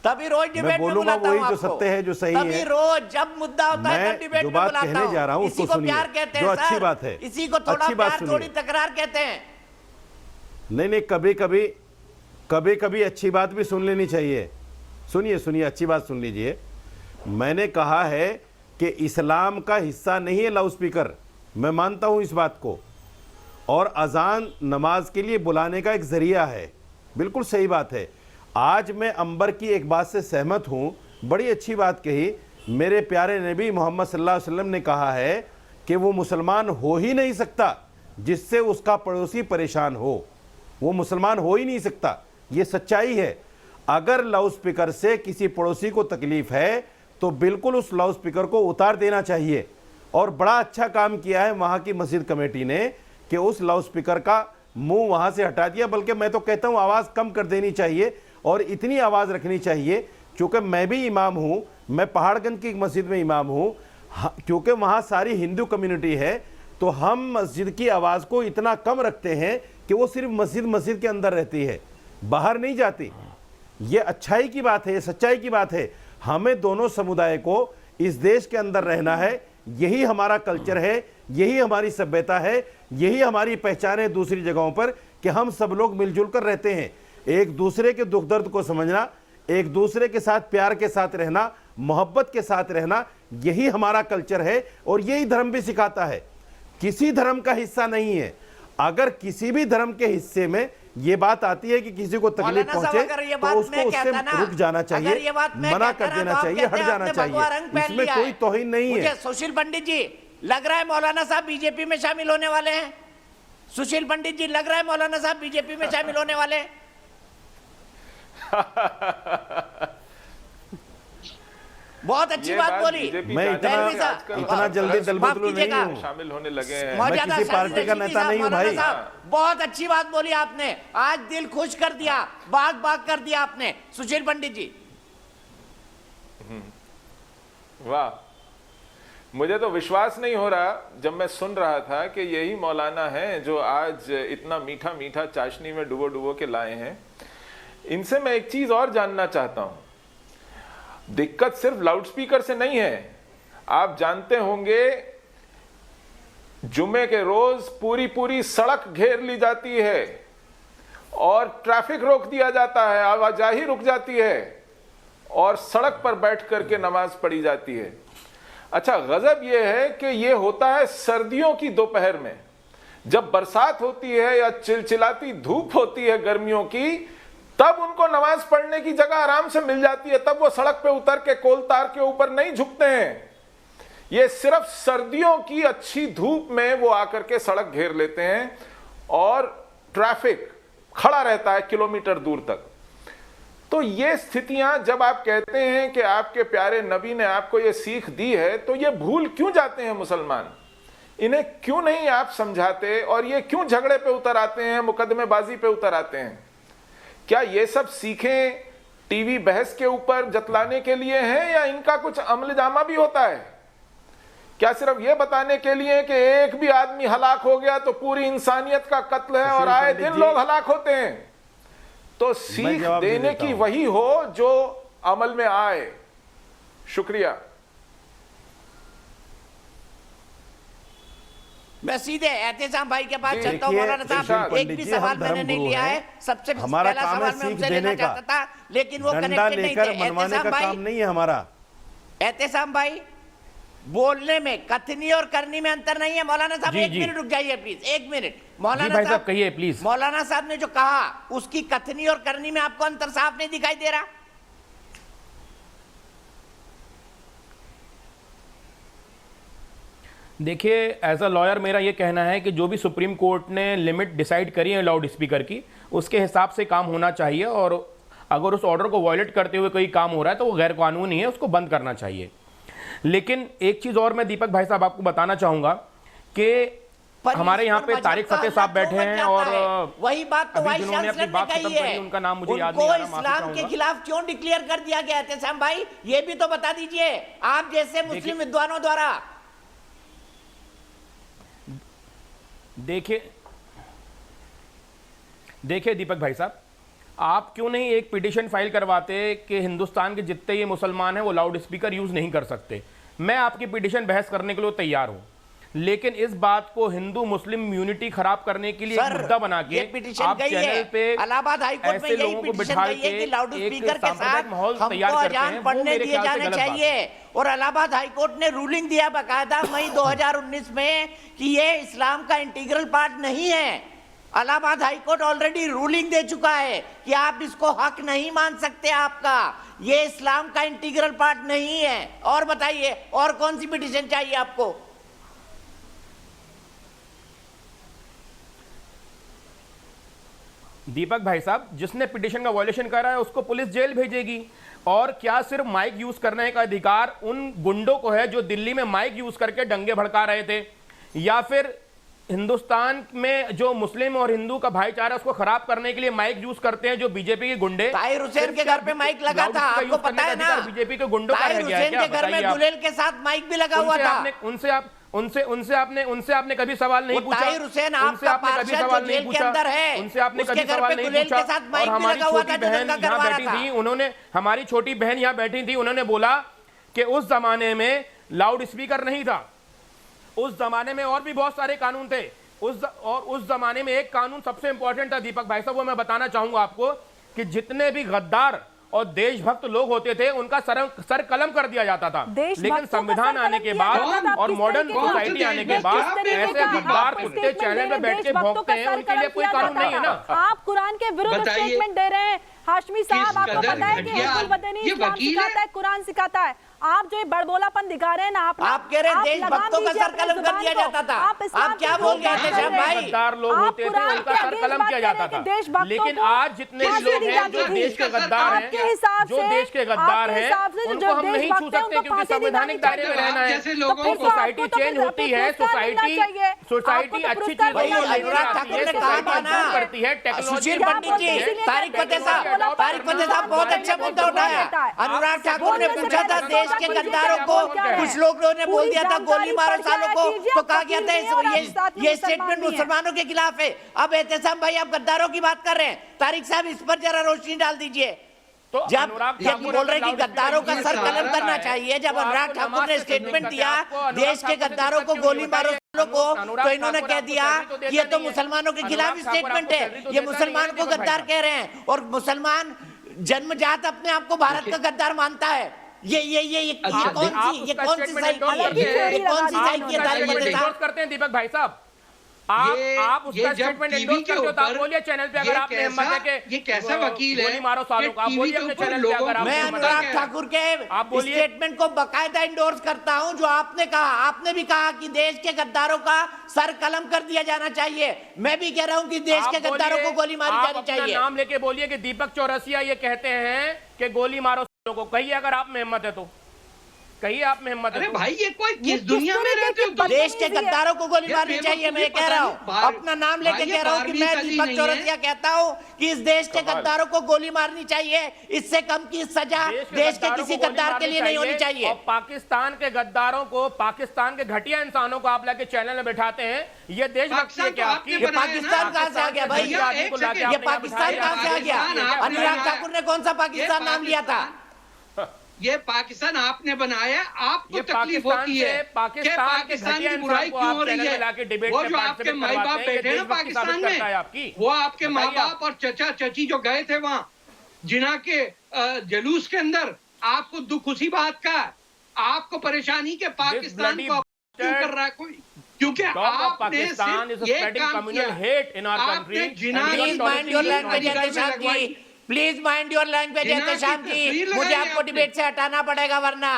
तभी रोज डिबेट में बुलाता हूं वही जो सत्य है, जो सही तभी है। रोज जब मुद्दा होता है तब डिबेट में बुलाता हूं। कहने जा रहा हूं उसको सुनिए, जो अच्छी बात है, इसी को थोड़ा प्यार थोड़ी तकरार कहते हैं। नहीं, कभी कभी अच्छी बात भी सुन लेनी चाहिए। सुनिए अच्छी बात सुन लीजिए। मैंने कहा है कि इस्लाम का हिस्सा नहीं है लाउड स्पीकर, मैं मानता हूं इस बात को, और अजान नमाज के लिए बुलाने का एक जरिया है, बिल्कुल सही बात है। आज मैं अंबर की एक बात से सहमत हूं, बड़ी अच्छी बात कही। मेरे प्यारे नबी मोहम्मद सल्लल्लाहु अलैहि वसल्लम ने कहा है कि वो मुसलमान हो ही नहीं सकता जिससे उसका पड़ोसी परेशान हो, वो मुसलमान हो ही नहीं सकता, ये सच्चाई है। अगर लाउड स्पीकर से किसी पड़ोसी को तकलीफ है तो बिल्कुल उस लाउड स्पीकर को उतार देना चाहिए। और बड़ा अच्छा काम किया है वहाँ की मस्जिद कमेटी ने कि उस लाउड स्पीकर का मुंह वहाँ से हटा दिया, बल्कि मैं तो कहता हूँ आवाज़ कम कर देनी चाहिए और इतनी आवाज़ रखनी चाहिए। क्योंकि मैं भी इमाम हूँ, मैं पहाड़गंज की एक मस्जिद में इमाम हूँ, क्योंकि वहाँ सारी हिंदू कम्युनिटी है, तो हम मस्जिद की आवाज़ को इतना कम रखते हैं कि वो सिर्फ मस्जिद के अंदर रहती है, बाहर नहीं जाती। ये अच्छाई की बात है, ये सच्चाई की बात है। हमें दोनों समुदाय को इस देश के अंदर रहना है, यही हमारा कल्चर है, यही हमारी सभ्यता है, यही हमारी पहचान है दूसरी जगहों पर कि हम सब लोग मिलजुल कर रहते हैं। एक दूसरे के दुख दर्द को समझना, एक दूसरे के साथ प्यार के साथ रहना, मोहब्बत के साथ रहना, यही हमारा कल्चर है और यही धर्म भी सिखाता है। किसी धर्म का हिस्सा नहीं है। अगर किसी भी धर्म के हिस्से में ये बात आती है कि किसी को तकलीफ पहुंचे तो उसको उससे रुक जाना चाहिए, मना कर देना चाहिए, हट जाना चाहिए, इसमें कोई तौहीन नहीं है। सुशील पंडित जी, लग रहा है मौलाना साहब बीजेपी में शामिल होने वाले हैं। सुशील पंडित जी, लग रहा है मौलाना साहब बीजेपी में शामिल होने वाले हैं। बहुत अच्छी बात बोली। मैं इतना जल्दी दलबदलू नहीं हूँ, शामिल होने लगे हैं। मैं किसी पार्टी का नेता नहीं हूँ भाई। बहुत अच्छी बात बोली आपने, आज दिल खुश कर दिया, बाग बाग कर दिया आपने सुशील पंडित जी। वाह, मुझे तो विश्वास नहीं हो रहा जब मैं सुन रहा था कि यही मौलाना हैं जो आज इतना मीठा मीठा चाशनी में डुबो डुबो के लाए हैं। इनसे मैं एक चीज और जानना चाहता हूं। दिक्कत सिर्फ लाउडस्पीकर से नहीं है। आप जानते होंगे जुमे के रोज पूरी पूरी सड़क घेर ली जाती है और ट्रैफिक रोक दिया जाता है, आवाजाही रुक जाती है और सड़क पर बैठ करके नमाज पढ़ी जाती है। अच्छा, गजब यह है कि यह होता है सर्दियों की दोपहर में। जब बरसात होती है या चिलचिलाती धूप होती है गर्मियों की, तब उनको नमाज पढ़ने की जगह आराम से मिल जाती है। तब वो सड़क पे उतर के कोलतार के ऊपर नहीं झुकते हैं। ये सिर्फ सर्दियों की अच्छी धूप में वो आकर के सड़क घेर लेते हैं और ट्रैफिक खड़ा रहता है किलोमीटर दूर तक। तो ये स्थितियां जब आप कहते हैं कि आपके प्यारे नबी ने आपको ये सीख दी है, तो ये भूल क्यों जाते हैं मुसलमान? इन्हें क्यों नहीं आप समझाते और ये क्यों झगड़े पे उतर आते हैं, मुकदमेबाजी पे उतर आते हैं? क्या ये सब सीखें टीवी बहस के ऊपर जतलाने के लिए हैं या इनका कुछ अमलजामा भी होता है? क्या सिर्फ ये बताने के लिए कि एक भी आदमी हलाक हो गया तो पूरी इंसानियत का कत्ल है और आए दिन लोग हलाक होते हैं? तो सीख देने की वही हो जो अमल में आए। शुक्रिया। मैं सीधे एहतेशाम भाई के पास चलता हूँ। मौलाना साहब, एक भी सवाल मैंने नहीं लिया है। सबसे पहला सवाल मैं उनसे लेना चाहता था, लेकिन वो कनेक्टेड नहीं थे। एहतेशाम भाई नहीं है हमारा। एहतेशाम भाई, बोलने में कथनी और करनी में अंतर नहीं है। मौलाना साहब एक मिनट रुक जाइए प्लीज, एक मिनट। मौलाना साहब कहिए प्लीज। मौलाना साहब ने जो कहा उसकी कथनी और करनी में आपको अंतर साफ नहीं दिखाई दे रहा? देखिए, एज अ लॉयर मेरा ये कहना है कि जो भी सुप्रीम कोर्ट ने लिमिट डिसाइड करी है लाउड स्पीकर की, उसके हिसाब से काम होना चाहिए, और अगर उस ऑर्डर को वायलेट करते हुए कोई काम हो रहा है तो वो गैर कानूनी है, उसको बंद करना चाहिए। लेकिन एक चीज और मैं दीपक भाई साहब आपको बताना चाहूंगा कि हमारे यहाँ पे तारिक फतेह साहब बैठे हैं, और वही बात तो वाइस चांसलर ने कही है। उनका नाम मुझे याद नहीं आ रहा, इस्लाम के खिलाफ क्यों डिक्लेयर कर दिया गया? एहतेशाम भाई ये भी तो बता दीजिए आप जैसे मुस्लिम विद्वानों द्वारा। देखिए दीपक भाई साहब, आप क्यों नहीं एक पिटीशन फाइल करवाते कि हिंदुस्तान के जितने ये मुसलमान हैं वो लाउड स्पीकर यूज नहीं कर सकते? मैं आपकी पिटीशन बहस करने के लिए तैयार हूं, लेकिन इस बात को हिंदू मुस्लिम यूनिटी खराब करने के लिए एक मुद्दा बना के आप चैनल पे इलाहाबाद हाईकोर्ट में यही पिटीशन गई है कि लाउड स्पीकर के साथ हमको अजान पढ़ने दिए जाने चाहिए, और इलाहाबाद हाईकोर्ट ने रूलिंग दिया बाकायदा मई 2019 में कि ये इस्लाम का इंटीग्रल पार्ट नहीं है। इलाहाबाद हाईकोर्ट ऑलरेडी रूलिंग दे चुका है कि आप इसको हक नहीं मान सकते, आपका ये इस्लाम का इंटीग्रल पार्ट नहीं है। और बताइए और कौन सी पिटीशन चाहिए आपको? दीपक भाई साहब, जिसने पिटीशन का वायलेशन करा है उसको पुलिस जेल भेजेगी। और क्या सिर्फ माइक यूज करने का अधिकार उन गुंडों को है जो दिल्ली में माइक यूज करके दंगे भड़का रहे थे, या फिर हिंदुस्तान में जो मुस्लिम और हिंदू का भाईचारा उसको खराब करने के लिए माइक यूज करते हैं जो बीजेपी के गुंडे? ताहिर हुसैन के घर पे माइक लगा था, आपको पता है ना? बीजेपी के गुंडों का ताहिर हुसैन के घर में गुलेल के साथ माइक भी लगा हुआ था। उनसे आपने कभी सवाल नहीं पूछा? ताहिर हुसैन आपका पार्षद जो जेल के अंदर है, उनसे आपने कभी उसके घर सवाल पे नहीं गुलेल के पूछा? साथ माइक और भी हमारी लगा हुआ छोटी था जो बहन दंगा यहाँ करवा रहा बैठी था। थी, उन्होंने, हमारी छोटी बहन यहाँ बैठी थी, उन्होंने बोला कि उस जमाने में लाउड स्पीकर नहीं था, उस जमाने में और भी बहुत सारे कानून थे, उस जमाने में एक कानून सबसे इंपॉर्टेंट था दीपक भाई साहब, वो मैं बताना चाहूंगा आपको, कि जितने भी गद्दार और देशभक्त लोग होते थे उनका सर कलम कर दिया जाता था। लेकिन संविधान आने के बाद और मॉडर्न सोसाइटी आने के बाद ऐसे गद्दार कुत्ते चैनल में बैठ के भौंकते हैं, उनके लिए कोई कानून नहीं है ना। आप कुरान के विरुद्ध स्टेटमेंट दे रहे हैं हाशमी साहब। आपको पता है कि हिजबुल वतनी इस्लाम सिखाता है, कुरान सिखाता है। आप जो ये बड़बोलापन दिखा रहे हैं ना, आप कह रहे हैं देशभक्तों का सर कलम कर दिया जाता था। आप क्या बोल रहे थे साहब भाई? गद्दार लोग होते थे, उनका सर कलम किया जाता था। लेकिन आज जितने लोग हैं जो देश के गद्दार हैं, जो देश के गद्दार हैं, उनको हम नहीं छू सकते क्योंकि संवैधानिक दायरे में रहना है। तो सोसाइटी चेंज होती है, सोसाइटी अच्छी चीज करती है, सुशील पंडित जी, तारिक फतेह साहब बहुत अच्छा मुद्दा उठाया। अनुराग ठाकुर ने पूछा था देश के गद्दारों को, कुछ लोगों ने बोल दिया था गोली मारो सालों को, तो कहा गया था ये स्टेटमेंट मुसलमानों के खिलाफ है। अब एहतेशाम भाई आप गद्दारों की बात कर रहे हैं, तारिक साहब इस पर जरा रोशनी डाल दीजिए। तो जब बोल रहे कि गद्दारों का सर कलम करना चाहिए, जब अनुराग ठाकुर ने स्टेटमेंट दिया देश के गद्दारों को गोली मारो को, तो इन्होंने कह दिया कि ये तो मुसलमानों के खिलाफ स्टेटमेंट है, ये मुसलमान को गद्दार कह रहे हैं, और मुसलमान जन्मजात अपने आप को भारत का गद्दार मानता है। ये कौन सी साइकी है? करते हैं दीपक भाई साहब? आप उसका स्टेटमेंट एंडोर्स करते हो तो आप बोलिए चैनल पे अगर आपने हिम्मत है कि ये कैसा वकील है गोली मारो सालों का, आप बोलिए अपने चैनल पे अगर आप मैं अनुराग ठाकुर के स्टेटमेंट को बकायदा इंडोर्स करता हूं जो आपने कहा। आपने भी कहा कि देश के गद्दारों का सर कलम कर दिया जाना चाहिए। मैं भी कह रहा हूं कि देश के गद्दारों को गोली मारी जानी चाहिए। नाम लेके बोलिए कि दीपक चौरसिया ये कहते हैं कि गोली मारो सालों को, कहिए अगर आप में हिम्मत है तो, कहिए आप में हिम्मत है। अरे भाई ये कोई किस दुनिया में रहते हो? देश के गद्दारों को गोली मारनी चाहिए। मैं कह रहा हूं, अपना नाम लेके कह रहा हूं कि मैं दीपक चौरसिया कहता हूं कि इस देश के गद्दारों को गोली मारनी चाहिए। इससे कम की सजा देश के किसी गद्दार के लिए नहीं होनी चाहिए। और पाकिस्तान के गद्दारों को, पाकिस्तान के घटिया इंसानों को आप लेके चैनल में बैठाते हैं, ये देशभक्ति है क्या आपकी? ये पाकिस्तान कहां से आ गया भाई? ये पाकिस्तान कहां से आ गया? अनुराग ठाकुर ने कौन सा पाकिस्तान नाम लिया था? ये पाकिस्तान आपने बनाया, आपको तकलीफ होती है कि पाकिस्तान की बुराई क्यों हो रही है? वो जो आपके माई बाप बैठे हैं ना पाकिस्तान में, वो आपके माँ बाप और चचा चची जो गए थे वहां जिना के जुलूस के अंदर, आपको दुख उसी बात का, आपको परेशानी के पाकिस्तान को क्यों कर रहा है कोई? क्योंकि आपने सिर्फ ये काम किया, आपने Jinnah please mind your language Ehtesham ji, मुझे आपको डिबेट से हटाना पड़ेगा वरना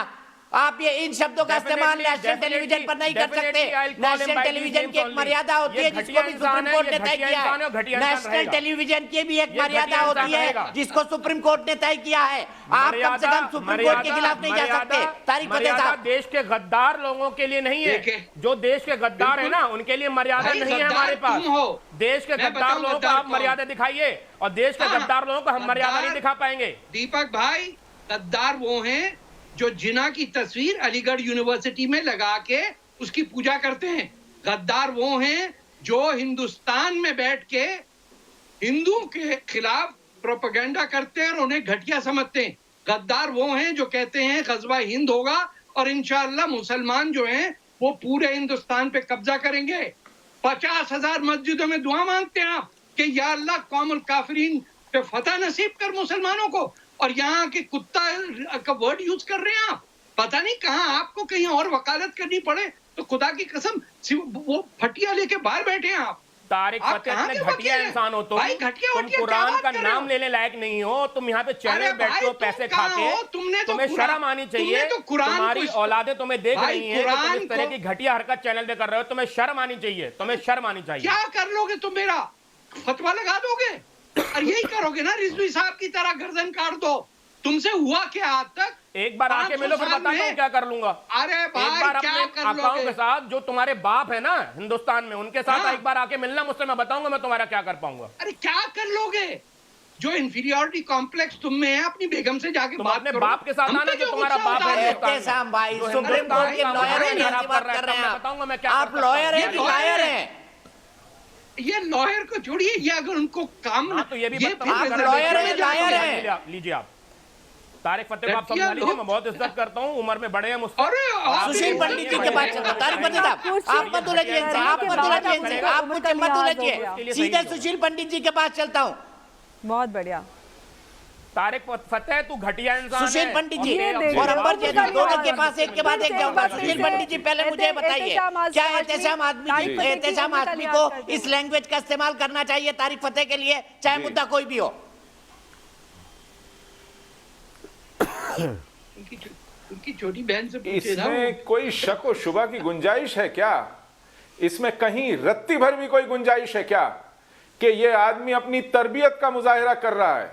आप ये इन शब्दों का इस्तेमाल नेशनल टेलीविजन पर नहीं कर सकते। नेशनल टेलीविजन की एक मर्यादा होती है जिसको भी सुप्रीम कोर्ट ने तय किया है। नेशनल टेलीविजन की भी एक मर्यादा होती है जिसको सुप्रीम कोर्ट ने तय किया है। आप कम से कम सुप्रीम कोर्ट के खिलाफ नहीं जा सकते। तारिक फतेह साहब, देश के गद्दार लोगों के लिए नहीं है, जो देश के गद्दार है ना उनके लिए मर्यादा नहीं है हमारे पास। देश के गद्दार लोगों को आप मर्यादा दिखाइए और देश के गद्दार लोगों को हम मर्यादा नहीं दिखा पाएंगे। दीपक भाई, गद्दार वो हैं जो जिना की तस्वीर अलीगढ़ यूनिवर्सिटी में लगा के उसकी पूजा करते हैं। गद्दार वो हैं जो हिंदुस्तान में बैठ के हिंदुओं के खिलाफ प्रोपेगेंडा करते हैं और उन्हें घटिया समझते हैं। गद्दार वो हैं जो कहते हैं गजवा हिंद होगा और इंशाअल्लाह मुसलमान जो हैं वो पूरे हिंदुस्तान पे कब्जा करेंगे। 50,000 मस्जिदों में दुआ मांगते हैं आप कि या अल्लाह कौमुल काफिरीन पे फतह नसीब कर मुसलमानों को, और यहाँ के कुत्ता का वर्ड यूज कर रहे हैं आप। पता नहीं कहाँ आपको कहीं और वकालत करनी पड़े तो खुदा की कसम वो फटिया लेके बाहर बैठे हैं आप। तारिक फतेह ने घटिया इंसान हो तो तुम कुरान का नाम लेने लायक नहीं हो। तुम यहाँ पे चैनल बैठे हो पैसे खा के, तुम्हें शर्म आनी चाहिए। तुम्हारी औलादे तुम्हें देख रही हैं, तुम इस तरह की घटिया हरकत चैनल पे कर रहे हो, तुम्हें शर्म आनी चाहिए। तुम्हें शर्म आनी चाहिए। क्या कर लोगे तुम? मेरा फतवा लगा दोगे और यही करोगे ना? रिजवी साहब की तरह गर्दन काट दो। तुमसे हुआ क्या आज तक? एक बार आके मिलो फिर बताता हूँ क्या कर लूंगा। अरे भाई, एक बार क्या अपने कर लोगे? आकाओं के साथ जो तुम्हारे बाप है ना हिंदुस्तान में, उनके साथ एक बार आके मिलना मुझसे, मैं बताऊंगा मैं तुम्हारा क्या कर पाऊंगा। अरे क्या कर लोगे? जो इंफीरियरिटी कॉम्प्लेक्स तुम में है, अपनी बेगम से जाके तुम अपने बाप के साथ आना जो तुम्हारा बाप है। भाई सुप्रीम कोर्ट के लॉयर हैं, बात कर रहे हैं। बताऊंगा मैं क्या। आप लॉयर हैं कि लॉयर हैं? ये लॉयर को छोड़िए, ये अगर उनको काम ना तो ये भी लॉयर है, लॉयर है। लीजिए आप तारिक फतेह को आप समझा लीजिए, मैं बहुत इज्जत करता हूँ, उम्र में बड़े हैं मुझसे। सुशील पंडित जी के पास चलता। तारिक फतेह साहब, आप मत उलझिए इनसे, आप मत उलझिए इनसे, आप मुझे मत उलझिए, सीधे सुशील पंडित जी के पास चलता हूँ। बहुत बढ़िया। तारिक फतेह तू घटिया इंसान। सुशील पंडित जी और अंबर जी दोनों के पास एक के बाद एक जाऊंगा। सुशील पंडित जी पहले मुझे बताइए, क्या एहतेशाम आदमी को इस लैंग्वेज का इस्तेमाल करना चाहिए तारिक फतेह के लिए, चाहे मुद्दा कोई भी हो? उनकी छोटी बहन से पूछे ना। इसमें कोई शक व शुबा की गुंजाइश है क्या? इसमें कहीं रत्ती भर भी कोई गुंजाइश है क्या कि ये आदमी अपनी तरबियत का मुजाहिरा कर रहा है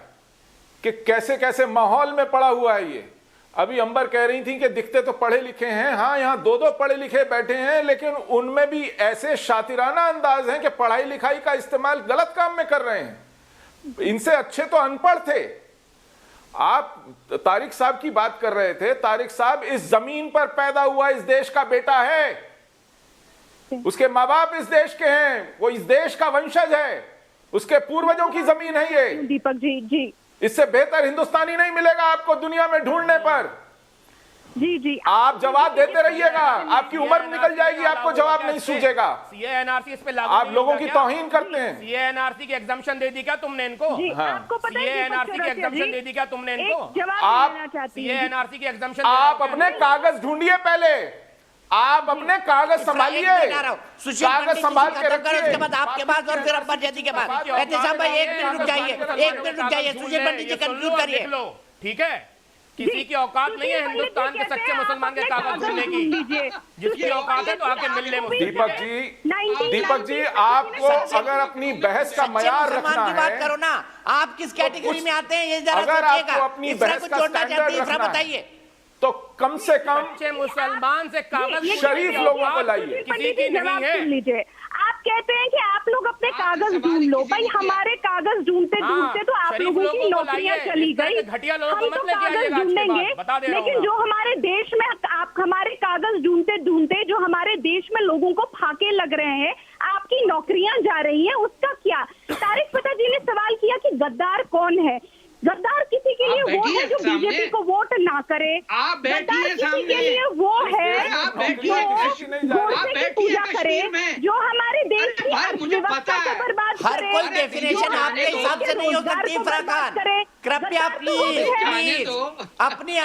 कि कैसे कैसे माहौल में पड़ा हुआ है ये? अभी अंबर कह रही थी कि दिखते तो पढ़े लिखे हैं, हाँ यहाँ दो पढ़े लिखे बैठे हैं, लेकिन उनमें भी ऐसे शातिराना अंदाज हैं कि पढ़ाई लिखाई का इस्तेमाल गलत काम में कर रहे हैं। इनसे अच्छे तो अनपढ़ थे। आप तारिक साहब की बात कर रहे थे। तारिक साहब इस जमीन पर पैदा हुआ इस देश का बेटा है, उसके माँ बाप इस देश के हैं, वो इस देश का वंशज है, उसके पूर्वजों की जमीन है ये। दीपक जी इससे बेहतर हिंदुस्तानी नहीं मिलेगा आपको दुनिया में ढूंढने पर। जी आप जवाब देते रहिएगा, आपकी उम्र निकल जाएगी, आपको जवाब नहीं सूझेगा। सीएएनआरसी इस पे लागू आप लोगों की तौहीन करते हैं। सीएएनआरसी की एग्जम्पशन दे दी क्या तुमने इनको? सीएएनआरसी की एग्जम्पशन दे दी क्या तुमने इनको? आप सीएएनआरसी की एग्जम्पशन आप अपने कागज ढूंढिए पहले, आप अपने कागज संभालिए, कागज संभाल के रखिए। उसके बाद आपके पास और फिर अब्बास जैदी के बाद। एहतेशाम भाई एक मिनट रुक जाइए, एक मिनट रुक जाइए, सुशील पंडित जी कंक्लूड करिए। ठीक है, किसी की औकात नहीं है हिंदुस्तान के सच्चे मुसलमान के कागज मिलने की, जिसकी औकात है तो आके मिल ले। दीपक जी आपको अगर अपनी बहस का मयार रखना है, बात करो ना, आप किस कैटेगरी में आते हैं ये जरा अगर आपको अपनी इफ्रा बहस को का जोड़ना स्टैंडर्ड चाहती है, इफ्रा रखना है, बताइए। तो कम से कम सच्चे मुसलमान से कागज शरीफ लोगों को लाइए। किसी की नहीं है। सुन लीजिए, आप कहते हैं कि आप लोग अपने कागज ढूंढ लो। भाई हमारे कागज ढूंढते ढूंढते तो आप लोगों की नौकरियां चली गई। हम तो कागज ढूंढेंगे, लेकिन जो हमारे देश में आप हमारे कागज ढूंढते ढूंढते जो हमारे देश में लोगों को फाके लग रहे हैं, आपकी नौकरियां जा रही हैं, उसका क्या? तारिक फता जी ने सवाल किया कि गद्दार कौन है। गद्दार किसी के लिए वो है जो बीजेपी को वोट ना करे। गद्दार किसी के लिए वो है जो गोडसे की पूजा करे, जो हमारे देश की अर्थव्यवस्था को बर्बाद करे। हर कोई डेफिनेशन आपके हिसाब से नहीं हो सकती फराकान। कृपया प्लीज अपनी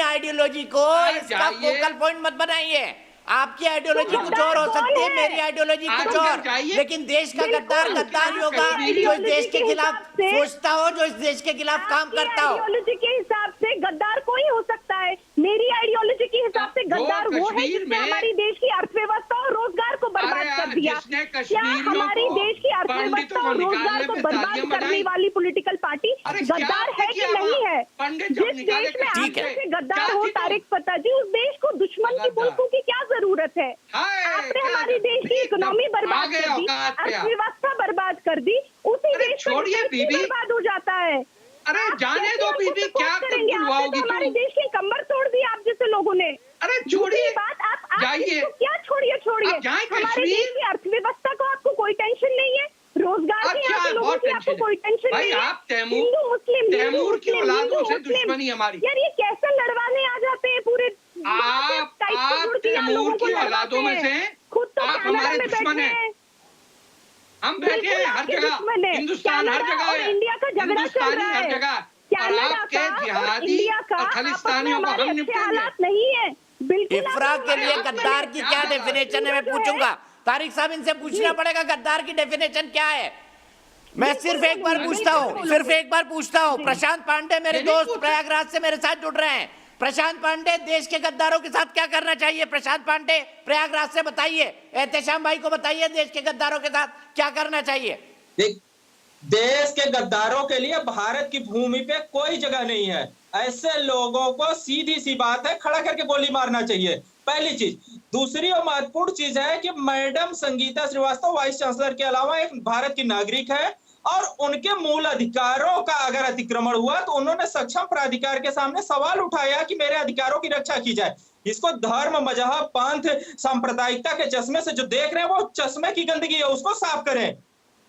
आइडियोलॉजी को इसका फोकल पॉइंट मत बनाइए। आपकी आइडियोलॉजी कुछ और हो सकती है, मेरी आइडियोलॉजी कुछ और, लेकिन देश का गद्दार गद्दार ही होगा जो इस देश के खिलाफ सोचता हो, जो इस देश के खिलाफ काम करता हो। आइडियोलॉजी के हिसाब से गद्दार कोई हो सकता है। मेरी आइडियोलॉजी के हिसाब से गद्दार वो है जिसने हमारी देश की अर्थव्यवस्था और रोजगार को बर्बाद कर दिया। क्या हमारी देश की अर्थव्यवस्था और रोजगार को बर्बाद करने वाली पॉलिटिकल पार्टी गद्दार है कि नहीं है? जिस देश में आप जैसे गद्दार हो तारिक फता जी, उस देश को दुश्मन की मुल्कों की क्या जरूरत है? आपने हमारे देश की इकोनॉमी बर्बाद कर दी, अर्थव्यवस्था बर्बाद कर दी, उसी देश का बर्बाद हो जाता है। अरे जाने दो बीबी, क्या करेंगे? हमारे देश की कमर तोड़ दी आप जैसे लोगों ने। अरे छोड़िए बात, आप क्या छोड़िए हमारे देश की अर्थव्यवस्था को आपको कोई टेंशन नहीं है, रोजगार की यहाँ के लोगों की आपको कोई टेंशन नहीं है। हिंदू मुस्लिम तैमूर की औलादों से दुश्मनी हमारी। यार ये कैसे लड़वाने आ जाते हैं पूरे आप तैमूर की औलादों में से खुद तो आप हमारे दुश्मन हैं। हम बैठे हैं हर जगह, हिंदुस्तान हर जगह है, इंडिया का झगड़ा चल रहा है हर जगह, और आपके जिहादी और खालिस्तानियों को हम निपटेंगे। नहीं है बिल्कुल। इफ्रा के लिए गद्दार की क्या डेफिनेशन है मैं पूछूंगा। तारिक साहब इनसे पूछना पड़ेगा गद्दार की डेफिनेशन क्या है। मैं सिर्फ एक बार पूछता हूँ, प्रशांत पांडे मेरे दोस्त प्रयागराज से मेरे साथ जुड़ रहे हैं। प्रशांत पांडे, देश के गद्दारों के साथ क्या करना चाहिए? प्रशांत पांडे प्रयागराज से बताइए, एहतेशाम भाई को बताइए देश के गद्दारों के साथ क्या करना चाहिए। देश के गद्दारों के लिए भारत की भूमि पे कोई जगह नहीं है। ऐसे लोगों को सीधी सी बात है खड़ा करके गोली मारना चाहिए, पहली चीज। दूसरी और महत्वपूर्ण चीज है कि madam Sangeeta Srivastava vice chancellor के अलावा एक भारत की नागरिक है, और उनके मूल अधिकारों का अगर अतिक्रमण हुआ तो उन्होंने सक्षम प्राधिकार के सामने सवाल उठाया कि मेरे अधिकारों की रक्षा की जाए। इसको धर्म, मजहब, पंथ, सांप्रदायिकता के चश्मे से जो देख रहे हैं वो चश्मे की गंदगी है, उसको साफ करें।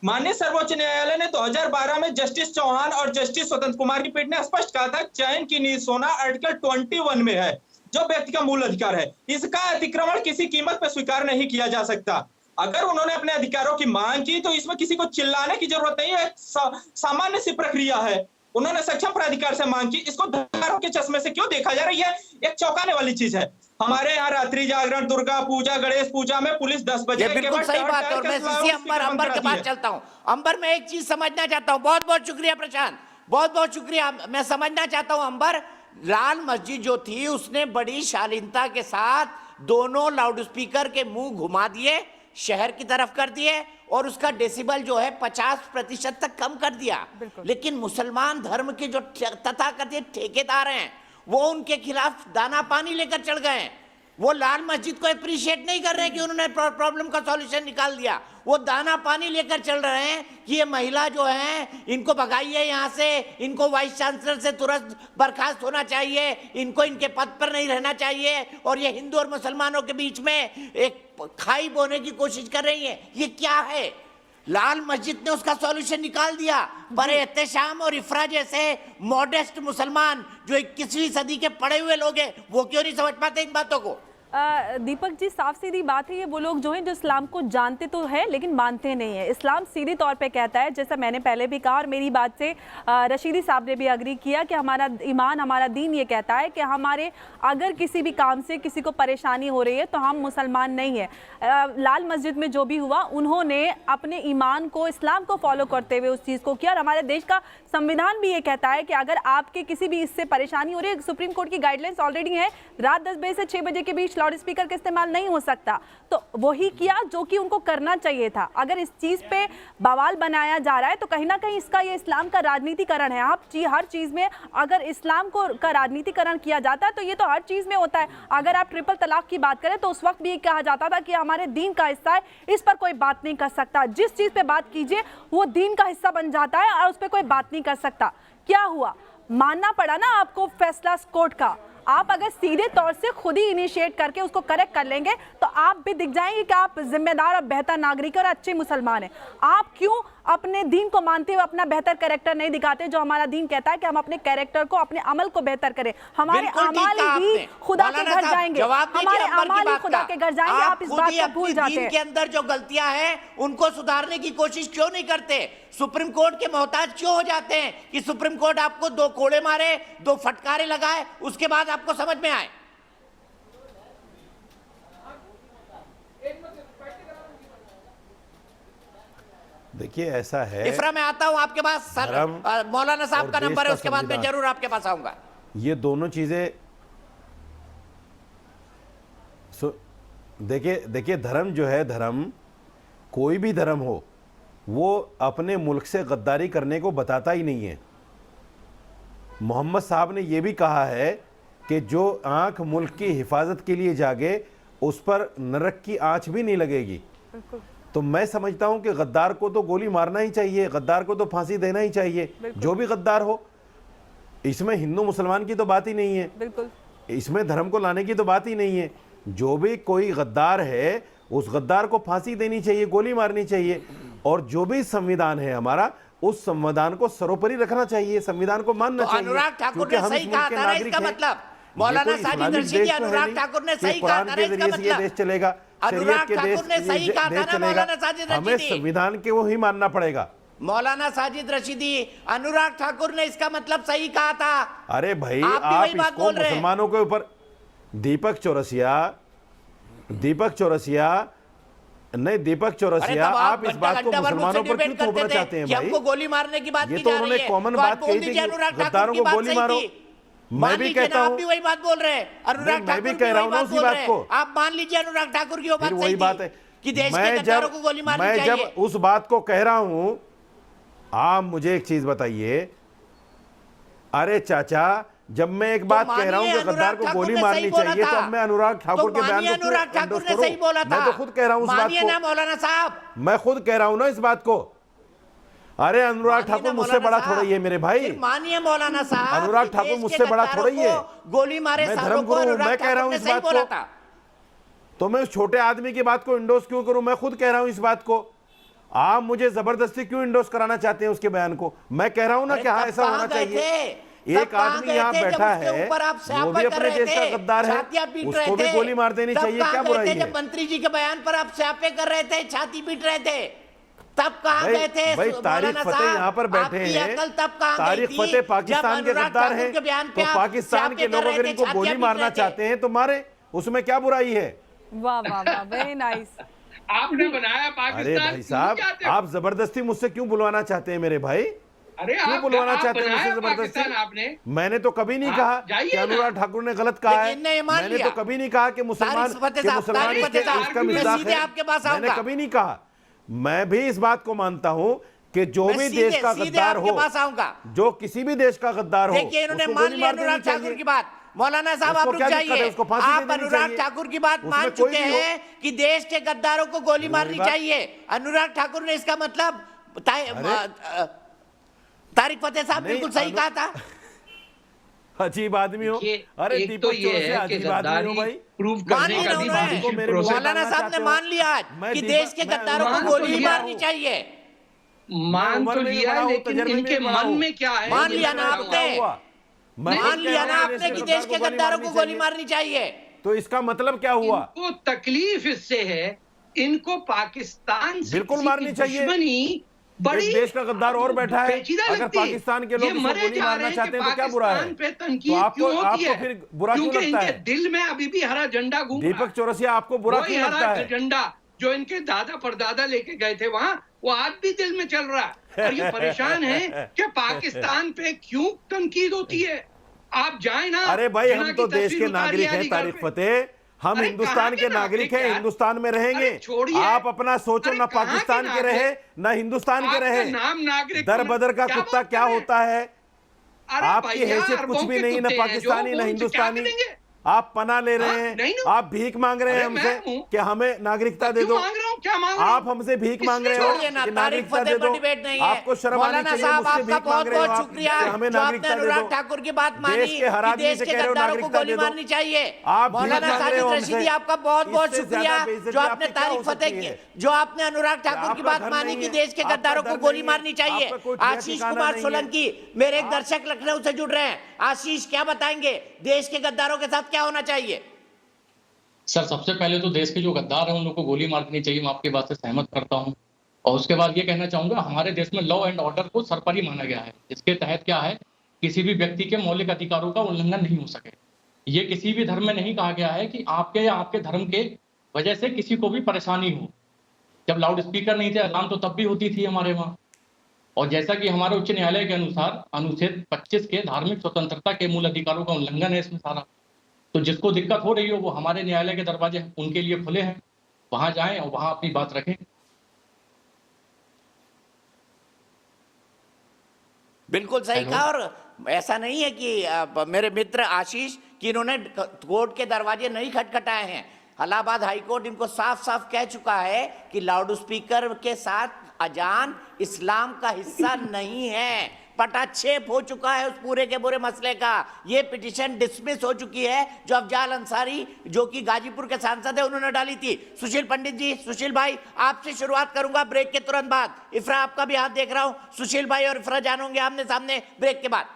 माननीय सर्वोच्च न्यायालय ने 2012 में जस्टिस चौहान और जस्टिस स्वतंत्र कुमार की पीठ ने स्पष्ट कहा था चैन की नींद सोना आर्टिकल 21 में है, जो व्यक्ति का मूल अधिकार है। इसका अतिक्रमण किसी कीमत पर स्वीकार नहीं किया जा सकता। अगर उन्होंने अपने अधिकारों की मांग की तो इसमें किसी को चिल्लाने की जरूरत नहीं है, सामान्य सी प्रक्रिया है। उन्होंने सक्षम प्राधिकार से मांग की, इसको धर्म के चश्मे से क्यों देखा जा रहा है? यह एक चौंकाने वाली चीज है। हमारे यहाँ रात्रि जागरण, दुर्गा पूजा, गणेश पूजा में पुलिस 10 बजे के बाद सही बात है। और मैं सीसी अंबर के पास चलता हूँ। अंबर में एक चीज समझना चाहता हूँ। बहुत बहुत शुक्रिया प्रशांत, बहुत बहुत शुक्रिया। मैं समझना चाहता हूँ अंबर, लाल मस्जिद जो थी उसने बड़ी शालीनता के साथ दोनों लाउड स्पीकर के मुंह घुमा दिए, शहर की तरफ कर दिए, और उसका डेसिबल जो है 50% तक कम कर दिया। लेकिन मुसलमान धर्म के जो तथाकथित ठेकेदार हैं वो उनके खिलाफ दाना पानी लेकर चढ़ गए हैं। वो लाल मस्जिद को अप्रिशिएट नहीं कर रहे हैं कि उन्होंने प्रॉब्लम का सॉल्यूशन निकाल दिया। वो दाना पानी लेकर चल रहे हैं कि ये महिला जो है इनको भगाइए यहाँ से, इनको वाइस चांसलर से तुरंत बर्खास्त होना चाहिए, इनको इनके पद पर नहीं रहना चाहिए, और ये हिंदू और मुसलमानों के बीच में एक खाई बोने की कोशिश कर रही है। ये क्या है? लाल मस्जिद ने उसका सॉल्यूशन निकाल दिया, पर एहतेशाम और इफ्रा जैसे मॉडेस्ट मुसलमान जो 21वीं सदी के पढ़े हुए लोग हैं वो क्यों नहीं समझ पाते इन बातों को? दीपक जी, साफ सीधी बात है, ये वो लोग जो हैं जो इस्लाम को जानते तो है लेकिन मानते नहीं है। इस्लाम सीधे तौर पे कहता है, जैसा मैंने पहले भी कहा और मेरी बात से रशीदी साहब ने भी अग्री किया, कि हमारा ईमान, हमारा दीन ये कहता है कि हमारे अगर किसी भी काम से किसी को परेशानी हो रही है तो हम मुसलमान नहीं है। लाल मस्जिद में जो भी हुआ, उन्होंने अपने ईमान को, इस्लाम को फॉलो करते हुए उस चीज़ को किया। और हमारे देश का संविधान भी ये कहता है कि अगर आपके किसी भी इससे परेशानी हो रही है, सुप्रीम कोर्ट की गाइडलाइंस ऑलरेडी है, रात 10 बजे से 6 बजे के बीच लाउड स्पीकर का इस्तेमाल नहीं हो सकता। तो वही किया जो कि उनको करना चाहिए था। अगर इस चीज़ पे बवाल बनाया जा रहा है तो कहीं ना कहीं इसका ये इस्लाम का राजनीतिकरण है। आप हर चीज़ में अगर इस्लाम को का राजनीतिकरण किया जाता है तो ये तो हर चीज़ में होता है। अगर आप ट्रिपल तलाक की बात करें तो उस वक्त भी ये कहा जाता था कि हमारे दीन का हिस्सा है, इस पर कोई बात नहीं कर सकता। जिस चीज़ पे बात कीजिए वो दीन का हिस्सा बन जाता है और उस पर कोई बात नहीं कर सकता। क्या हुआ? मानना पड़ा ना आपको फैसला कोर्ट का। आप अगर सीधे तौर से खुद ही इनिशिएट करके उसको करेक्ट कर लेंगे तो आप भी दिख जाएंगे कि आप जिम्मेदार और बेहतर नागरिक और अच्छे मुसलमान हैं। आप क्यों अपने दीन को मानते हुए अपना बेहतर कैरेक्टर नहीं दिखाते? जो हमारा दीन कहता है कि हम अपने कैरेक्टर को, अपने अमल को बेहतर करें। हमारे अमाल ही खुदा के घर जाएंगे, हमारे अमाल ही खुदा के घर जाएंगे। आप इस बात को भूल जाते हैं। के अंदर जो गलतियां हैं उनको सुधारने की कोशिश क्यों नहीं करते? सुप्रीम कोर्ट के मोहताज क्यों हो जाते हैं कि सुप्रीम कोर्ट आपको 2 कोड़े मारे, 2 फटकारे लगाए, उसके बाद आपको समझ में आए? देखिए ऐसा है, इफ्रा मैं आता हूं आपके पास सर, मौलाना साहब का नंबर है, उसके बाद मैं जरूर आपके पास आऊंगा। ये दोनों चीजें देखिए धर्म जो है, धर्म कोई भी धर्म हो, वो अपने मुल्क से गद्दारी करने को बताता ही नहीं है। मोहम्मद साहब ने यह भी कहा है कि जो आंख मुल्क की हिफाजत के लिए जागे उस पर नरक की आंच भी नहीं लगेगी। तो मैं समझता हूं कि गद्दार को तो गोली मारना ही चाहिए, गद्दार को तो फांसी देना ही चाहिए, जो भी गद्दार हो। इसमें हिंदू मुसलमान की तो बात ही नहीं है, बिल्कुल इसमें धर्म को लाने की तो बात ही नहीं है। जो भी कोई गद्दार है उस गद्दार को फांसी देनी चाहिए, गोली मारनी चाहिए। और जो भी संविधान है हमारा, उस संविधान को सर्वोपरि रखना चाहिए, संविधान को मानना चाहिए। अनुराग ठाकुर ने सही कहा था ना, इसका मतलब मौलाना साजिद रशीदी, अनुराग ठाकुर ने सही कहा था ना, इसका मतलब देश चलेगा, अनुराग ठाकुर ने सही कहा था ना मौलाना साजिद हमें रशीदी, संविधान के वो ही मानना पड़ेगा। मौलाना साजिद रशीदी, अनुराग ठाकुर ने इसका मतलब सही कहा था। अरे भाई आप इसको मुसलमानों के ऊपर, दीपक चौरसिया नहीं, दीपक चौरसिया, आप इस बात को मुसलमानों पर क्यों थोपना चाहते हैं भाई? हमको गोली मारने की बात ये तो उन्होंने कॉमन बात कही थी, गद्दारों को गोली मारो। मैं भी कहता हूँ, आप भी वही बात बोल रहे हैं, अनुराग मैं भी कह रहा हूँ ना उसी बात को। आप मान लीजिए अनुराग ठाकुर की वो बात वही बात है कि देश के गद्दारों को गोली मारनी चाहिए। मैं जब उस बात को कह रहा हूँ, आप मुझे एक चीज बताइए, अरे चाचा, जब मैं एक बात कह रहा हूं कि गद्दार को गोली मारनी चाहिए, तो अब मैं अनुराग ठाकुर के बयान को अनुराग ठाकुर ने सही बोला था। मैं तो खुद कह रहा हूं इस बात को, मौलाना साहब, मैं खुद कह रहा हूं ना इस बात को। अरे अनुराग ठाकुर मुझसे बड़ा थोड़ा ही है मेरे भाई, मानिए मौलाना साहब, अनुराग ठाकुर मुझसे बड़ा थोड़ा ही है। गोली मारे मैं धर्मगुरु, मैं कह रहा हूं इस बात को, तो मैं उस छोटे आदमी की बात को इंडोर्स क्यों करूं? मैं खुद कह रहा हूं इस बात को, आप मुझे जबरदस्ती क्यों इंडोर्स कराना चाहते हैं उसके बयान को? मैं कह रहा हूं ना कि हाँ ऐसा होना चाहिए। एक आदमी यहाँ बैठा है, वो भी अपने देश का गद्दार है, उसको भी गोली मार देनी चाहिए, क्या बुराई है? जब मंत्री जी के बयान पर आप स्यापे कर रहे थे, छाती पीट रहे थे, तब कहाँ गए थे? भाई तारिक फतेह यहाँ पर बैठे हैं, तारिक फतेह पाकिस्तान के गद्दार हैं, तो पाकिस्तान के लोग अगर इनको गोली मारना चाहते हैं तो मारे, उसमें क्या बुराई है? वाह वाह वाह, वेरी नाइस। आपने बनाया पाकिस्तान। अरे भाई साहब, आप जबरदस्ती मुझसे क्यों बुलवाना चाहते हैं मेरे भाई? अरे क्यों बुलवाना चाहते हैं मुझसे जबरदस्ती? मैंने तो कभी नहीं कहा कि अनुराग ठाकुर ने गलत कहा है, मैंने तो कभी नहीं कहा कि मुसलमान इसका मिजाज है, मैंने कभी नहीं कहा। मैं भी इस बात को मानता हूं कि जो भी देश का गद्दार हो, जो किसी भी देश का गद्दार हो, देखिए इन्होंने मान लिया अनुराग ठाकुर की बात। मौलाना साहब आप रुक जाइए, आप अनुराग ठाकुर की बात मान चुके हैं कि देश के गद्दारों को गोली मारनी चाहिए। अनुराग ठाकुर ने इसका मतलब तारिक फतेह साहब बिल्कुल सही कहा था। अजीब आदमी हो, अरे दीपक चौरसिया अजीब आदमी हो भाई, प्रूव करने का भी मौलाना साहब ने मान लिया कि देश के गद्दारों को गोली मारनी चाहिए। मान तो लिया, लेकिन इनके मन में क्या है? मान लिया ना आपने, मान लिया ना आपने कि देश के गद्दारों को गोली मारनी चाहिए। तो इसका मतलब क्या हुआ? इनको तकलीफ इससे है, इनको पाकिस्तान से बिल्कुल मारनी चाहिए। दुश्मनी बड़ी एक देश का गद्दार और बैठा है, पेचीदा अगर लगती है। पाकिस्तान के लोग ये इसको मरे गोली जा मारना रहे हैं चाहते कि हैं तो क्या बुरा है? पाकिस्तान पे तो तनकीद आपको क्यों होती आपको है? फिर बुरा क्यों क्योंकि लगता इनके है? दिल में अभी भी हरा झंडा घूम रहा है। दीपक चौरसिया, आपको बुरा वही क्यों लगता हरा है? झंडा जो इनके दादा परदादा लेके गए थे वहां, वो आज भी दिल में चल रहा है। और ये परेशान है कि पाकिस्तान पे क्यों तनकीद होती है। आप जाए ना, अरे भाई, जिन्ना हम की तो देश तस्वीर के उतारिए नागरिक हैं, अलीगढ़ तारिक पे। फतेह, हम अरे हिंदुस्तान कहाँ के के नागरिक हैं, यार? हिंदुस्तान में रहेंगे। अरे छोड़िए। आप अपना सोचो, अरे ना कहाँ के पाकिस्तान के नागरिक? रहे ना हिंदुस्तान के आपका रहे। नाम नागरिक दर होना- बदर का क्या कुत्ता बात क्या कर रहे हैं? होता है? अरे आपकी भैया, हैसियत कुछ अरबों भी के नहीं, ना कुत्ते हैं, पाकिस्तानी जो ना वो उनसे क्या हिंदुस्तानी। करेंगे? आप पना ले रहे हाँ, हैं, नहीं ना। आप भीख मांग रहे हैं अरे मैं हमसे हूँ। कि हमें नागरिकता दे क्यों दो। मांग रहा हूँ? क्या मांग रहा हूँ? आप हमसे भीख मांग रहे हो छोड़िए ना, कि तारिक नागरिकता फतेह दे पर दो। डिबेट नहीं है। आपको शर्म आनी मौलाना चाहिए, साहब, मुझसे आपका भीख बहुत मांग रहे हो बहुत आप शुक्रिया कि हमें जो आपने नागरिकता दे अनुराग दो। ठाकुर की बात मानी देश के हर कि आदमी देश से के कह रहे हो गद्दारों को नागरिकता गोली दे दो। मारनी चाहिए। आप भीख मौलाना मांग रहे हो साजिद रशीदी, हमसे। आपका बहुत बहुत इससे शुक्रिया ज्यादा बेइज्जती जो आपने आपकी क्या तारिक हो फतेह सकती की, है? जो आपने अनुराग ठाकुर की आपका बात घर मानी नहीं कि है, देश के आपका गद्दारों घर को गोली नहीं है, मारनी चाहिए। आपका कोई ठिकाना आशीष नहीं कुमार है। सोलंकी मेरे एक दर्शक लखनऊ से जुड़ रहे हैं। आशीष, क्या बताएंगे, देश के गद्दारों के साथ क्या होना चाहिए? सर, सबसे पहले तो देश के जो गद्दार हैं उन लोगों को गोली मार देनी चाहिए। मैं आपकी बात से सहमत करता हूं। और उसके बाद ये कहना चाहूंगा, हमारे देश में लॉ एंड ऑर्डर को सरपरी माना गया है। इसके तहत क्या है, किसी भी व्यक्ति के मौलिक अधिकारों का उल्लंघन नहीं हो सके। ये किसी भी धर्म में नहीं कहा गया है कि आपके या आपके धर्म के वजह से किसी को भी परेशानी हो। जब लाउड स्पीकर नहीं थे, अजान तो तब भी होती थी हमारे वहाँ। और जैसा कि हमारे उच्च न्यायालय के अनुसार अनुच्छेद 25 के धार्मिक स्वतंत्रता के मूल अधिकारों का उल्लंघन है इसमें सारा। तो जिसको दिक्कत हो रही हो, वो हमारे न्यायालय के दरवाजे उनके लिए खुले हैं, वहां जाएं और वहां अपनी बात रखें। बिल्कुल सही कहा। और ऐसा नहीं है कि मेरे मित्र आशीष कि इन्होंने कोर्ट के दरवाजे नहीं खटखटाए हैं। इलाहाबाद हाईकोर्ट इनको साफ साफ कह चुका है कि लाउड स्पीकर के साथ अजान इस्लाम का हिस्सा नहीं है। पटाक्षेप हो चुका है उस पूरे के पूरे मसले का। ये पिटीशन डिसमिस हो चुकी है जो अफजाल अंसारी, जो कि गाजीपुर के सांसद है, उन्होंने डाली थी। सुशील पंडित जी, सुशील भाई, आपसे शुरुआत करूंगा ब्रेक के तुरंत बाद। इफ्रा, आपका भी हाथ देख रहा हूं। सुशील भाई और इफ्रा जानोगे आमने सामने ब्रेक के बाद।